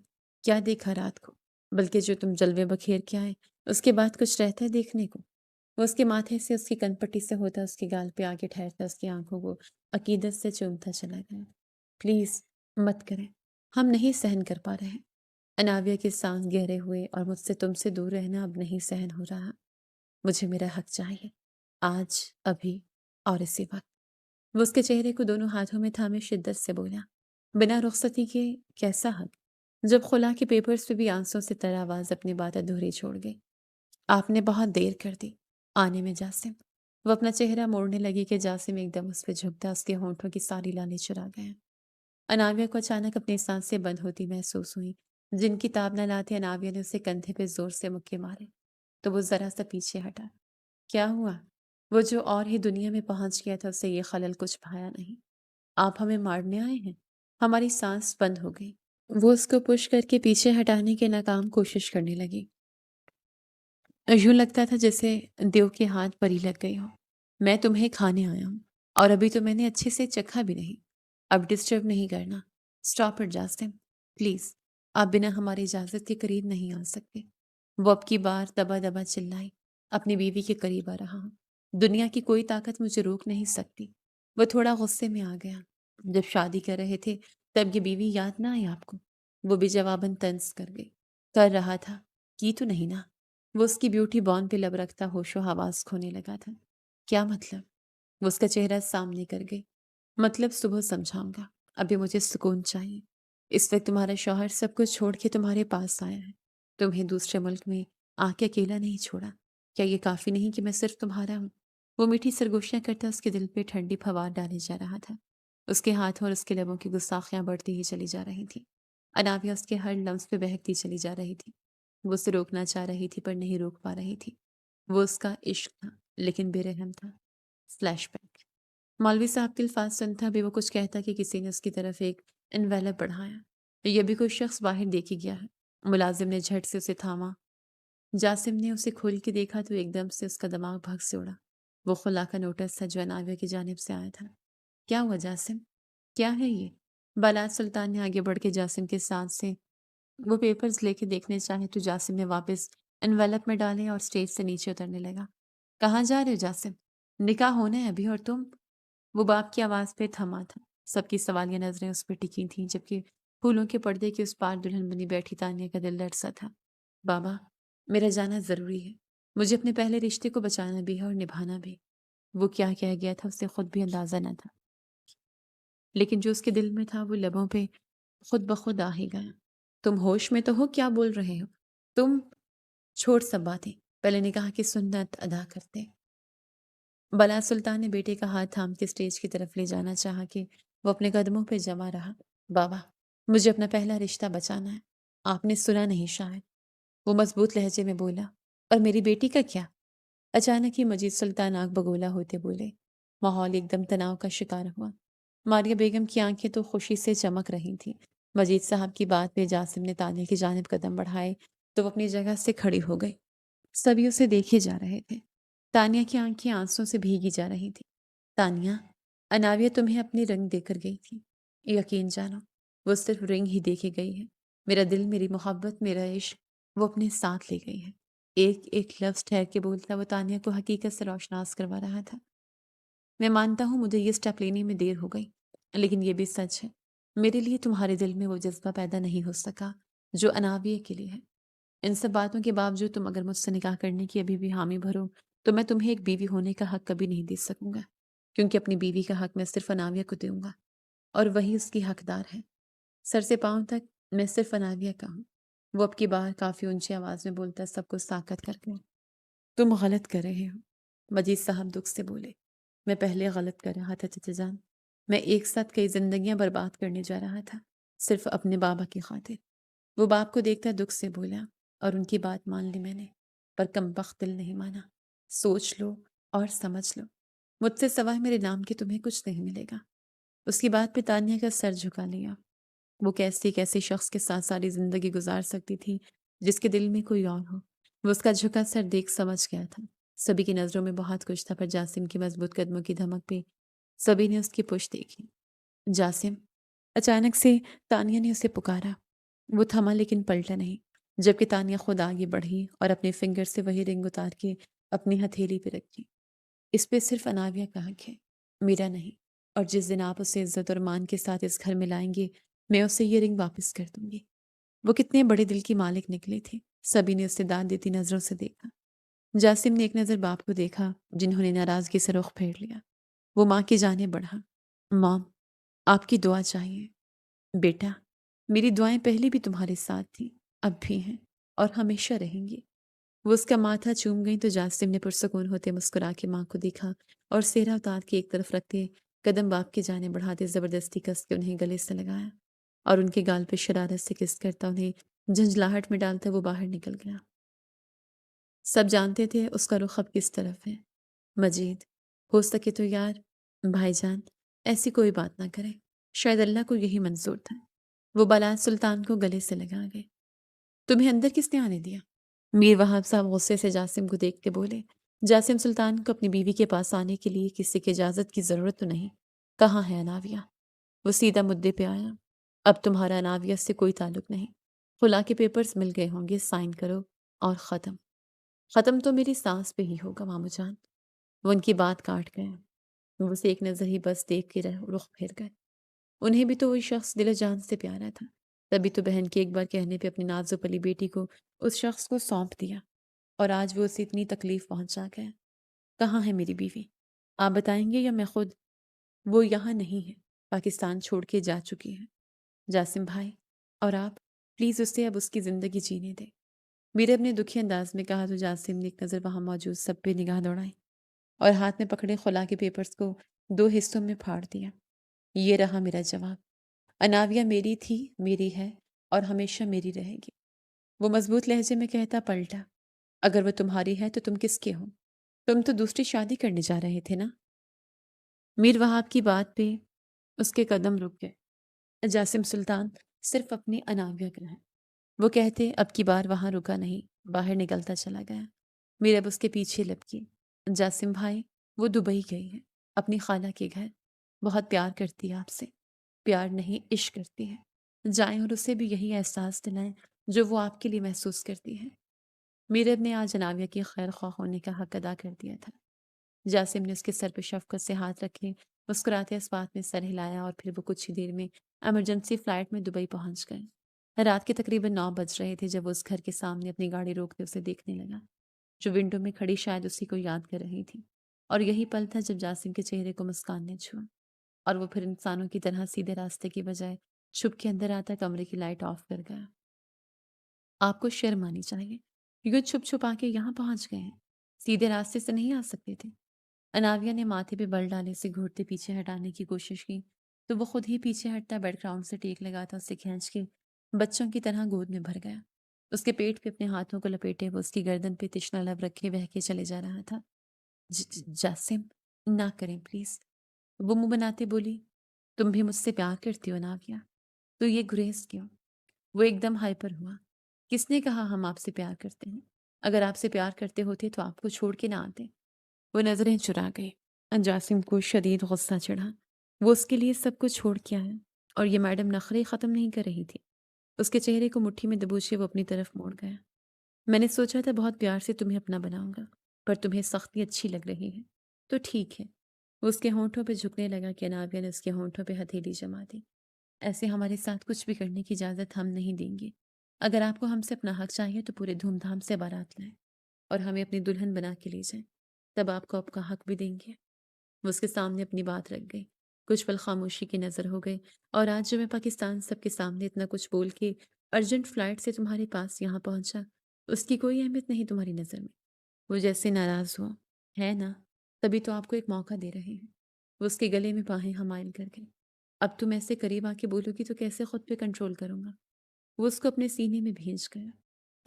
کیا دیکھا رات کو؟ بلکہ جو تم جلوے بکھیر کے آئے اس کے بعد کچھ رہتا ہے دیکھنے کو؟ وہ اس کے ماتھے سے اس کی کن پٹی سے ہوتا اس کے گال پہ آگے ٹھہرتا اس کی آنکھوں کو عقیدت سے چومتا چلا گیا۔ پلیز مت کریں، ہم نہیں سہن کر پا رہے۔ اناویہ کے سانس گہرے ہوئے اور مجھ سے تم سے دور رہنا اب نہیں سہن ہو رہا۔ مجھے میرا حق چاہیے، آج، ابھی اور اسی وقت۔ وہ اس کے چہرے کو دونوں ہاتھوں میں تھامے شدت سے بولا۔ بنا رخصتی کے کیسا حق؟ جب خلا کے پیپرز پہ بھی آنسوں سے تر آواز اپنی بات ادھوری چھوڑ گئی۔ آپ نے بہت دیر کر دی آنے میں جاسم۔ وہ اپنا چہرہ موڑنے لگی کہ جاسم ایک دم اس پہ جھکتا اس کے ہونٹوں کی ساری لالیں چرا گئے۔ اناویہ کو اچانک اپنی سانسیں بند ہوتی محسوس ہوئی، جن کی تاب نہ لاتے اناویہ نے اسے کندھے پہ زور سے مکے مارے تو وہ ذرا سا پیچھے ہٹا۔ کیا ہوا؟ وہ جو اور ہی دنیا میں پہنچ گیا تھا اسے یہ خلل کچھ بھایا نہیں۔ آپ ہمیں مارنے آئے ہیں؟ ہماری سانس بند ہو گئی۔ وہ اس کو پش کر کے پیچھے ہٹانے کے ناکام کوشش کرنے لگی۔ یوں لگتا تھا جیسے دیو کے ہاتھ پری لگ گئی ہو۔ میں تمہیں کھانے آیا ہوں اور ابھی تو میں نے اچھے سے چکھا بھی نہیں۔ اب ڈسٹرب نہیں کرنا۔ Stop it Jasim, please. آپ بنا ہماری اجازت کے قریب نہیں آ سکتے۔ وہ اب کی بار دبا دبا چلائی۔ اپنی بیوی کے قریب آ رہا ہوں، دنیا کی کوئی طاقت مجھے روک نہیں سکتی۔ وہ تھوڑا غصے میں آ گیا۔ جب شادی کر رہے تھے تب یہ بیوی یاد نہ آئی آپ کو؟ وہ بھی جواباً طنز کر گئی۔ کر رہا تھا، کی تو نہیں نا؟ وہ اس کی بیوٹی بون پہ لب رکھتا ہوش و حواس کھونے لگا تھا۔ کیا مطلب؟ وہ اس کا چہرہ سامنے کر گئی۔ مطلب صبح سمجھاؤں گا، ابھی مجھے سکون چاہیے۔ اس وقت تمہارا شوہر سب کچھ چھوڑ کے تمہارے پاس آیا ہے، تمہیں دوسرے ملک میں آ کے اکیلا نہیں چھوڑا۔ کیا یہ کافی نہیں کہ میں صرف تمہارا ہوں؟ وہ میٹھی سرگوشیاں کرتا اس کے دل پہ ٹھنڈی پھوار ڈالے جا رہا تھا۔ اس کے ہاتھوں اور اس کے لبوں کی گستاخیاں بڑھتی ہی چلی جا رہی تھیں۔ اناویہ اس کے ہر لمس پہ بہکتی چلی جا رہی تھی۔ وہ اسے روکنا چاہ رہی تھی پر نہیں روک پا رہی تھی۔ وہ اس کا عشق تھا لیکن بے رحم تھا۔ Flashback. مولوی صاحب کے الفاظ سنتا بھی وہ کچھ کہتا کہ کسی نے اس کی طرف ایک انویلپ بڑھایا۔ یہ بھی کوئی شخص باہر دیکھی گیا ہے۔ ملازم نے جھٹ سے اسے تھاما۔ جاسم نے اسے کھول کے دیکھا تو ایک دم سے اس کا دماغ بھگ سے اڑا۔ وہ خلا کا نوٹس تھا جو اناویہ کی جانب سے آیا تھا۔ کیا ہوا جاسم؟ کیا ہے یہ؟ بالات سلطان نے آگے بڑھ کے جاسم کے ساتھ سے وہ پیپرز لے کے دیکھنے چاہے تو جاسم نے واپس انویلپ میں ڈالے اور سٹیج سے نیچے اترنے لگا۔ کہاں جا رہے ہو جاسم؟ نکاح ہونا ہے ابھی اور تم؟ وہ باپ کی آواز پہ تھما تھا۔ سب کی سوالیہ نظریں اس پہ ٹکی تھیں جبکہ پھولوں کے پردے کے اس پار دلہن بنی بیٹھی تانیہ کا دل لرزا تھا۔ بابا، میرا جانا ضروری ہے۔ مجھے اپنے پہلے رشتے کو بچانا بھی ہے اور نبھانا بھی۔ وہ کیا کہہ گیا تھا اسے خود بھی اندازہ نہ تھا، لیکن جو اس کے دل میں تھا وہ لبوں پہ خود بخود آ ہی گیا۔ تم ہوش میں تو ہو؟ کیا بول رہے ہو تم؟ چھوڑ سب باتیں، پہلے نکاح کی سنت ادا کرتے۔ بلا سلطان نے بیٹے کا ہاتھ تھام کے اسٹیج کی طرف لے جانا چاہا کہ وہ اپنے قدموں پہ جمع رہا۔ بابا، مجھے اپنا پہلا رشتہ بچانا ہے۔ آپ نے سنا نہیں شاید، وہ مضبوط لہجے میں بولا۔ اور میری بیٹی کا کیا؟ اچانک ہی مجید سلطان آنکھ بگولا ہوتے بولے۔ ماحول ایک دم تناؤ کا شکار ہوا۔ ماریہ بیگم کی آنکھیں تو خوشی سے چمک رہی تھیں۔ مجید صاحب کی بات پہ جاسم نے تانیہ کی جانب قدم بڑھائے تو وہ اپنی جگہ سے کھڑی ہو گئی۔ سبھی اسے دیکھے جا رہے تھے۔ تانیہ کی آنکھیں آنسوں سے بھیگی جا رہی تھی۔ تانیہ، اناویہ تمہیں اپنی رنگ دے کر گئی تھی۔ یقین جانو، وہ صرف رنگ ہی دے کے گئی ہے۔ میرا دل، میری محبت، میرا عشق وہ اپنے ساتھ لے گئی ہے۔ ایک ایک لفظ ٹھہر کے بولتا وہ تانیہ کو حقیقت سے روشناس کروا رہا تھا۔ میں مانتا ہوں مجھے یہ سٹیپ لینے میں دیر ہو گئی، لیکن یہ بھی سچ ہے، میرے لیے تمہارے دل میں وہ جذبہ پیدا نہیں ہو سکا جو اناویہ کے لیے ہے۔ ان سب باتوں کے باوجود تم اگر مجھ سے نکاح کرنے کی ابھی بھی حامی بھرو تو میں تمہیں ایک بیوی ہونے کا حق کبھی نہیں دے سکوں گا، کیونکہ اپنی بیوی کا حق میں صرف اناویہ کو دوں گا اور وہی اس کی حقدار ہے۔ سر سے پاؤں تک میں صرف اناویہ کا ہوں۔ وہ اب کی بار کافی اونچی آواز میں بولتا سب کو ساکت کر کے۔ تم غلط کر رہے ہو، مجید صاحب دکھ سے بولے۔ میں پہلے غلط کر رہا تھا چچا جان، میں ایک ساتھ کئی زندگیاں برباد کرنے جا رہا تھا صرف اپنے بابا کی خاطر۔ وہ باپ کو دیکھتا دکھ سے بولا اور ان کی بات مان لی میں نے، پر کمبخت دل نہیں مانا۔ سوچ لو اور سمجھ لو، مجھ سے سوائے میرے نام کے تمہیں کچھ نہیں ملے گا۔ اس کی بات پہ تانیہ کا سر جھکا لیا۔ وہ کیسے شخص کے ساتھ ساری زندگی گزار سکتی تھی جس کے دل میں کوئی اور ہو۔ وہ اس کا جھکا سر دیکھ سمجھ گیا تھا۔ سبھی کی نظروں میں بہت کچھ تھا پر جاسم کی مضبوط قدموں کی دھمک پہ سبھی نے اس کی پشت دیکھی۔ جاسم، اچانک سے تانیہ نے اسے پکارا۔ وہ تھما لیکن پلٹا نہیں، جبکہ تانیہ خود آگے بڑھی اور اپنے فنگر سے وہی رنگ اتار کے اپنی ہتھیلی پہ رکھی۔ اس پہ صرف اناویہ کا حق ہے، میرا نہیں، اور جس دن آپ اسے عزت اور مان کے ساتھ اس گھر میں لائیں گے میں اسے یہ رنگ واپس کر دوں گی۔ وہ کتنے بڑے دل کی مالک نکلے تھے۔ سبھی نے اسے داد دیتی نظروں سے دیکھا۔ جاسم نے ایک نظر باپ کو دیکھا جنہوں نے ناراضگی سے رخ پھیر لیا۔ وہ ماں کی جانب بڑھا۔ مام، آپ کی دعا چاہیے۔ بیٹا، میری دعائیں پہلے بھی تمہارے ساتھ تھیں، اب بھی ہیں اور ہمیشہ رہیں گی۔ وہ اس کا ماتھا چوم گئی تو جاسم نے پرسکون ہوتے مسکرا کے ماں کو دیکھا اور سہرا اتار کے ایک طرف رکھتے قدم باپ کی جانب بڑھاتے زبردستی کس کے انہیں گلے سے لگایا اور ان کے گال پہ شرارت سے کس کرتا انہیں جھنجھلاہٹ میں ڈالتا وہ باہر نکل گیا۔ سب جانتے تھے اس کا رخ اب کس طرف ہے۔ مجید، ہو سکے تو یار بھائی جان ایسی کوئی بات نہ کرے، شاید اللہ کو یہی منظور تھا۔ وہ بلال سلطان کو گلے سے لگا گئے۔ تمہیں اندر کس نے آنے دیا؟ میر وہاب صاحب غصے سے جاسم کو دیکھ کے بولے۔ جاسم سلطان کو اپنی بیوی کے پاس آنے کے لیے کسی کی اجازت کی ضرورت تو نہیں۔ کہاں ہے اناویہ؟ وہ سیدھا مدعے پہ آیا۔ اب تمہارا اناویہ سے کوئی تعلق نہیں۔ خلا کے پیپرز مل گئے ہوں گے، سائن کرو اور ختم۔ ختم تو میری سانس پہ ہی ہوگا مامو جان۔ وہ ان کی بات کاٹ گئے۔ وہ اسے ایک نظر ہی بس دیکھ کے رخ پھیر گئے۔ انہیں بھی تو وہی شخص دل و جان سے پیارا تھا، تبھی تو بہن کے ایک بار کہنے پہ اپنی نازو پلی بیٹی کو اس شخص کو سونپ دیا، اور آج وہ اسے اتنی تکلیف پہنچا گیا۔ کہاں ہے میری بیوی؟ آپ بتائیں گے یا میں خود؟ وہ یہاں نہیں ہے، پاکستان چھوڑ کے جا چکی ہے۔ جاسم بھائی، اور آپ پلیز اسے اب اس کی زندگی جینے دیں۔ میرے اپنے دکھی انداز میں کہا تو جاسم نے ایک نظر وہاں موجود سب پہ نگاہ دوڑائی اور ہاتھ میں پکڑے خلا کے پیپرز کو 2 حصوں میں پھاڑ دیا۔ یہ رہا میرا جواب، اناویہ میری تھی، میری ہے اور ہمیشہ میری رہے گی۔ وہ مضبوط لہجے میں کہتا پلٹا، اگر وہ تمہاری ہے تو تم کس کے ہو؟ تم تو دوسری شادی کرنے جا رہے تھے نا؟ میر وہاب کی بات پہ اس کے قدم رک گئے۔ جاسم سلطان صرف اپنی اناویہ کا ہے، وہ کہتے اب کی بار وہاں رکا نہیں، باہر نکلتا چلا گیا۔ میر اب اس کے پیچھے لپکی، جاسم بھائی وہ دبئی گئی ہے اپنی خالہ کے گھر، بہت پیار کرتی ہے آپ سے، پیار نہیں عشق کرتی ہے، جائیں اور اسے بھی یہی احساس دلائیں جو وہ آپ کے لیے محسوس کرتی ہے۔ میرب نے آج اناویہ کی خیر خواہ ہونے کا حق ادا کر دیا تھا۔ جاسم نے اس کے سر پہ شفقت سے ہاتھ رکھے، مسکراتے اس بات میں سر ہلایا اور پھر وہ کچھ ہی دیر میں ایمرجنسی فلائٹ میں دبئی پہنچ گئے۔ رات کے تقریباً 9 بج رہے تھے جب وہ اس گھر کے سامنے اپنی گاڑی روک کے اسے دیکھنے لگا، جو ونڈو میں کھڑی شاید اسی کو یاد کر رہی تھی۔ اور یہی پل تھا جب جاسم کے چہرے کو مسکان نے چھوا، اور وہ پھر انسانوں کی طرح سیدھے راستے کی بجائے چھپ کے اندر آتا کمرے کی لائٹ آف کر گیا۔ آپ کو شرم آنی چاہیے، یوں چھپ چھپا کے یہاں پہنچ گئے ہیں، سیدھے راستے سے نہیں آ سکتے تھے۔ اناویہ نے ماتھے پہ بل ڈالے سے گھوٹتے پیچھے ہٹانے کی کوشش کی تو وہ خود ہی پیچھے ہٹتا بیک گراؤنڈ سے ٹیک لگاتا اسے کھینچ کے بچوں کی طرح گود میں بھر گیا۔ اس کے پیٹ پہ اپنے ہاتھوں کو لپیٹے وہ اس کی گردن پہ تشنا لب رکھے بہکے چلے جا رہا تھا۔ جاسم نہ کریں پلیز، وہ منہ بناتے بولی، تم بھی مجھ سے پیار کرتی ہو اناویہ، تو یہ گریز کیوں؟ وہ ایک دم ہائپر ہوا، کس نے کہا ہم آپ سے پیار کرتے ہیں؟ اگر آپ سے پیار کرتے ہوتے تو آپ کو چھوڑ کے نہ آتے۔ وہ نظریں چرا گئی۔ جاسم کو شدید غصہ چڑھا، وہ اس کے لیے سب کچھ چھوڑ کے آیا اور یہ میڈم نخرے ختم نہیں کر رہی تھی۔ اس کے چہرے کو مٹھی میں دبوچے وہ اپنی طرف موڑ گیا۔ میں نے سوچا تھا بہت پیار سے تمہیں اپنا بناؤں گا، پر تمہیں سختی اچھی لگ رہی ہے تو ٹھیک ہے۔ وہ اس کے ہونٹوں پہ جھکنے لگا کہ اناویہ نے اس کے ہونٹوں پہ ہتھیلی جما دی۔ ایسے ہمارے ساتھ کچھ بھی کرنے کی اجازت ہم نہیں دیں گے۔ اگر آپ کو ہم سے اپنا حق چاہیے تو پورے دھوم دھام سے بارات لائیں اور ہمیں اپنی دلہن بنا کے لے جائیں، تب آپ کو آپ کا حق بھی دیں گے۔ وہ اس کے سامنے اپنی بات رکھ گئی، کچھ پل خاموشی کی نظر ہو گئی، اور آج جو میں پاکستان سب کے سامنے اتنا کچھ بول کے ارجنٹ فلائٹ سے تمہارے پاس یہاں پہنچا، اس کی کوئی اہمیت نہیں تمہاری نظر میں۔ وہ جیسے ناراض ہوا، ہے نا؟ تبھی تو آپ کو ایک موقع دے رہے ہیں۔ وہ اس کے گلے میں باہیں حمائل کر گئی۔ اب تم ایسے قریب آ کے بولو گی تو کیسے خود پہ کنٹرول کروں گا؟ وہ اس کو اپنے سینے میں بھینچ گیا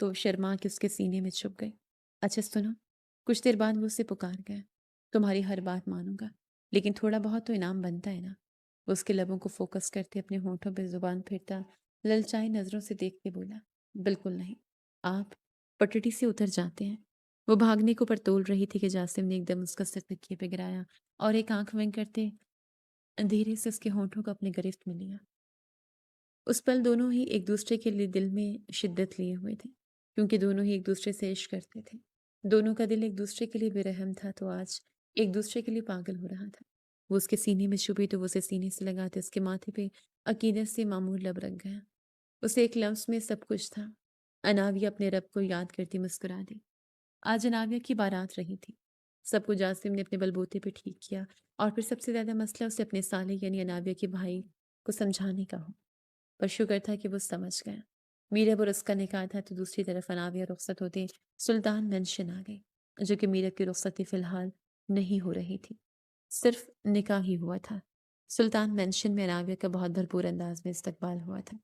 تو شرما کے اس کے سینے میں چھپ گئی۔ اچھا سنو، کچھ دیر بعد وہ اسے پکار گیا، تمہاری ہر بات مانوں گا، لیکن تھوڑا بہت تو انعام بنتا ہے نا؟ وہ اس کے لبوں کو فوکس کرتے اپنے ہونٹوں پہ زبان پھیرتا للچائی نظروں سے دیکھ کے بولا، بالکل نہیں، آپ پٹڑی سے اتر جاتے ہیں۔ وہ بھاگنے کو پر تول رہی تھی کہ جاسم نے ایک دم اس کا سر تکیے پہ گرایا اور ایک آنکھ ونک کرتے دھیرے سے اس کے ہونٹوں کو اپنے گرفت میں لیا۔ اس پل دونوں ہی ایک دوسرے کے لیے دل میں شدت لیے ہوئے تھے، کیونکہ دونوں ہی ایک دوسرے سے عشق کرتے تھے۔ دونوں کا دل ایک دوسرے کے لیے بے رحم تھا تو آج ایک دوسرے کے لیے پاگل ہو رہا تھا۔ وہ اس کے سینے میں چھپی تو وہ اسے سینے سے لگاتے اس کے ماتھے پہ عقیدت سے معمور لب رکھ گیا۔ اسے ایک لمس میں سب کچھ تھا۔ اناویہ اپنے رب کو یاد کرتی مسکرا دی۔ آج اناویہ کی بارات رہی تھی۔ سب کو جاسم نے اپنے بلبوتے پہ ٹھیک کیا، اور پھر سب سے زیادہ مسئلہ اسے اپنے سالے یعنی اناویہ کے بھائی کو سمجھانے کا ہو، پر شکر تھا کہ وہ سمجھ گیا۔ میرب اور اس کا نکاح تھا تو دوسری طرف اناویہ رخصت ہوتے سلطان مینشن آ گئی، جو کہ میرب کی رخصتی فی الحال نہیں ہو رہی تھی، صرف نکاح ہی ہوا تھا۔ سلطان مینشن میں اناویہ کا بہت بھرپور انداز میں استقبال ہوا تھا۔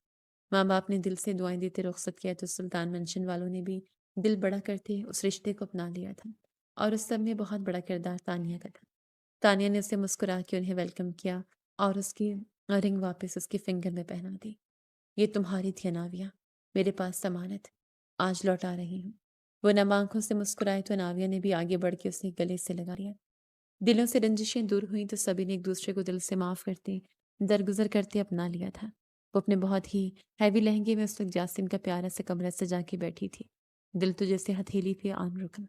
ماں باپ نے دل سے دعائیں دیتے رخصت کیا تو سلطان مینشن والوں نے بھی دل بڑا کرتے اس رشتے کو اپنا لیا تھا، اور اس سب میں بہت بڑا کردار تانیہ کا تھا۔ تانیہ نے اسے مسکرا کے انہیں ویلکم کیا اور اس کی رنگ واپس اس کے فنگر میں پہنا دی۔ یہ تمہاری تھی اناویہ، میرے پاس ضمانت، آج لوٹا رہی ہوں۔ وہ نم آنکھوں سے مسکرائے تو اناویہ نے بھی آگے بڑھ کے اسے گلے سے لگا لیا۔ دلوں سے رنجشیں دور ہوئیں تو سبھی نے ایک دوسرے کو دل سے معاف کرتے درگزر کرتے اپنا لیا تھا۔ وہ اپنے بہت ہی ہیوی لہنگے میں اس وقت جاسم کا پیارا سے کمرہ سجا کے بیٹھی تھی، دل تو جیسے ہتھیلی پہ آن رکا۔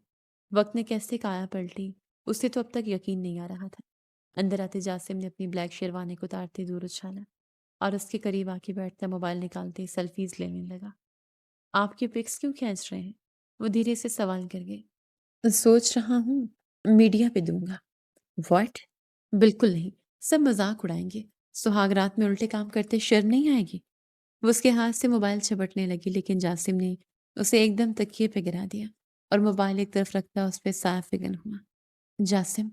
وقت نے کیسے کایا پلٹی اسے تو اب تک یقین نہیں آ رہا تھا۔ اندر آتے جاسم نے اپنی بلیک شیروانی کو اتارتے دور اچھالا اور اس کے قریب آ کے بیٹھتا موبائل نکالتے سیلفیز لینے لگا۔ آپ کے پکس کیوں کھینچ رہے ہیں؟ وہ دھیرے سے سوال کر گئے۔ سوچ رہا ہوں میڈیا پہ دوں گا۔ واٹ؟ بالکل نہیں، سب مذاق اڑائیں گے۔ سہاگ رات میں الٹے کام کرتے شرم نہیں آئے گی؟ وہ اس کے ہاتھ سے موبائل چھپٹنے لگی، لیکن جاسم نے اسے ایک دم تکیے پہ گرا دیا اور موبائل ایک طرف رکھتا اس پہ سایہ فگن ہوا۔ جاسم،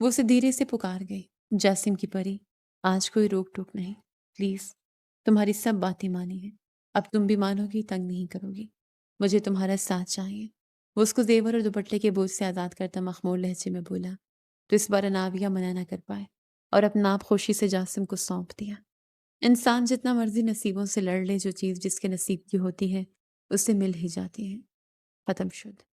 وہ اسے دھیرے سے پکار گئی۔ جاسم کی پری، آج کوئی روک ٹوک نہیں، پلیز، تمہاری سب باتیں مانی ہیں، اب تم بھی مانو گی، تنگ نہیں کرو گی، مجھے تمہارا ساتھ چاہیے۔ وہ اس کو زیور اور دوپٹے کے بوجھ سے آزاد کرتا مخمور لہجے میں بولا، تو اس بار اناویہ منع نہ کر پائے اور اپنا آپ خوشی سے جاسم کو سونپ دیا۔ انسان جتنا مرضی نصیبوں سے لڑ لے، جو چیز جس کے نصیب کی ہوتی ہے اس سے مل ہی جاتی ہے۔ ختم شد۔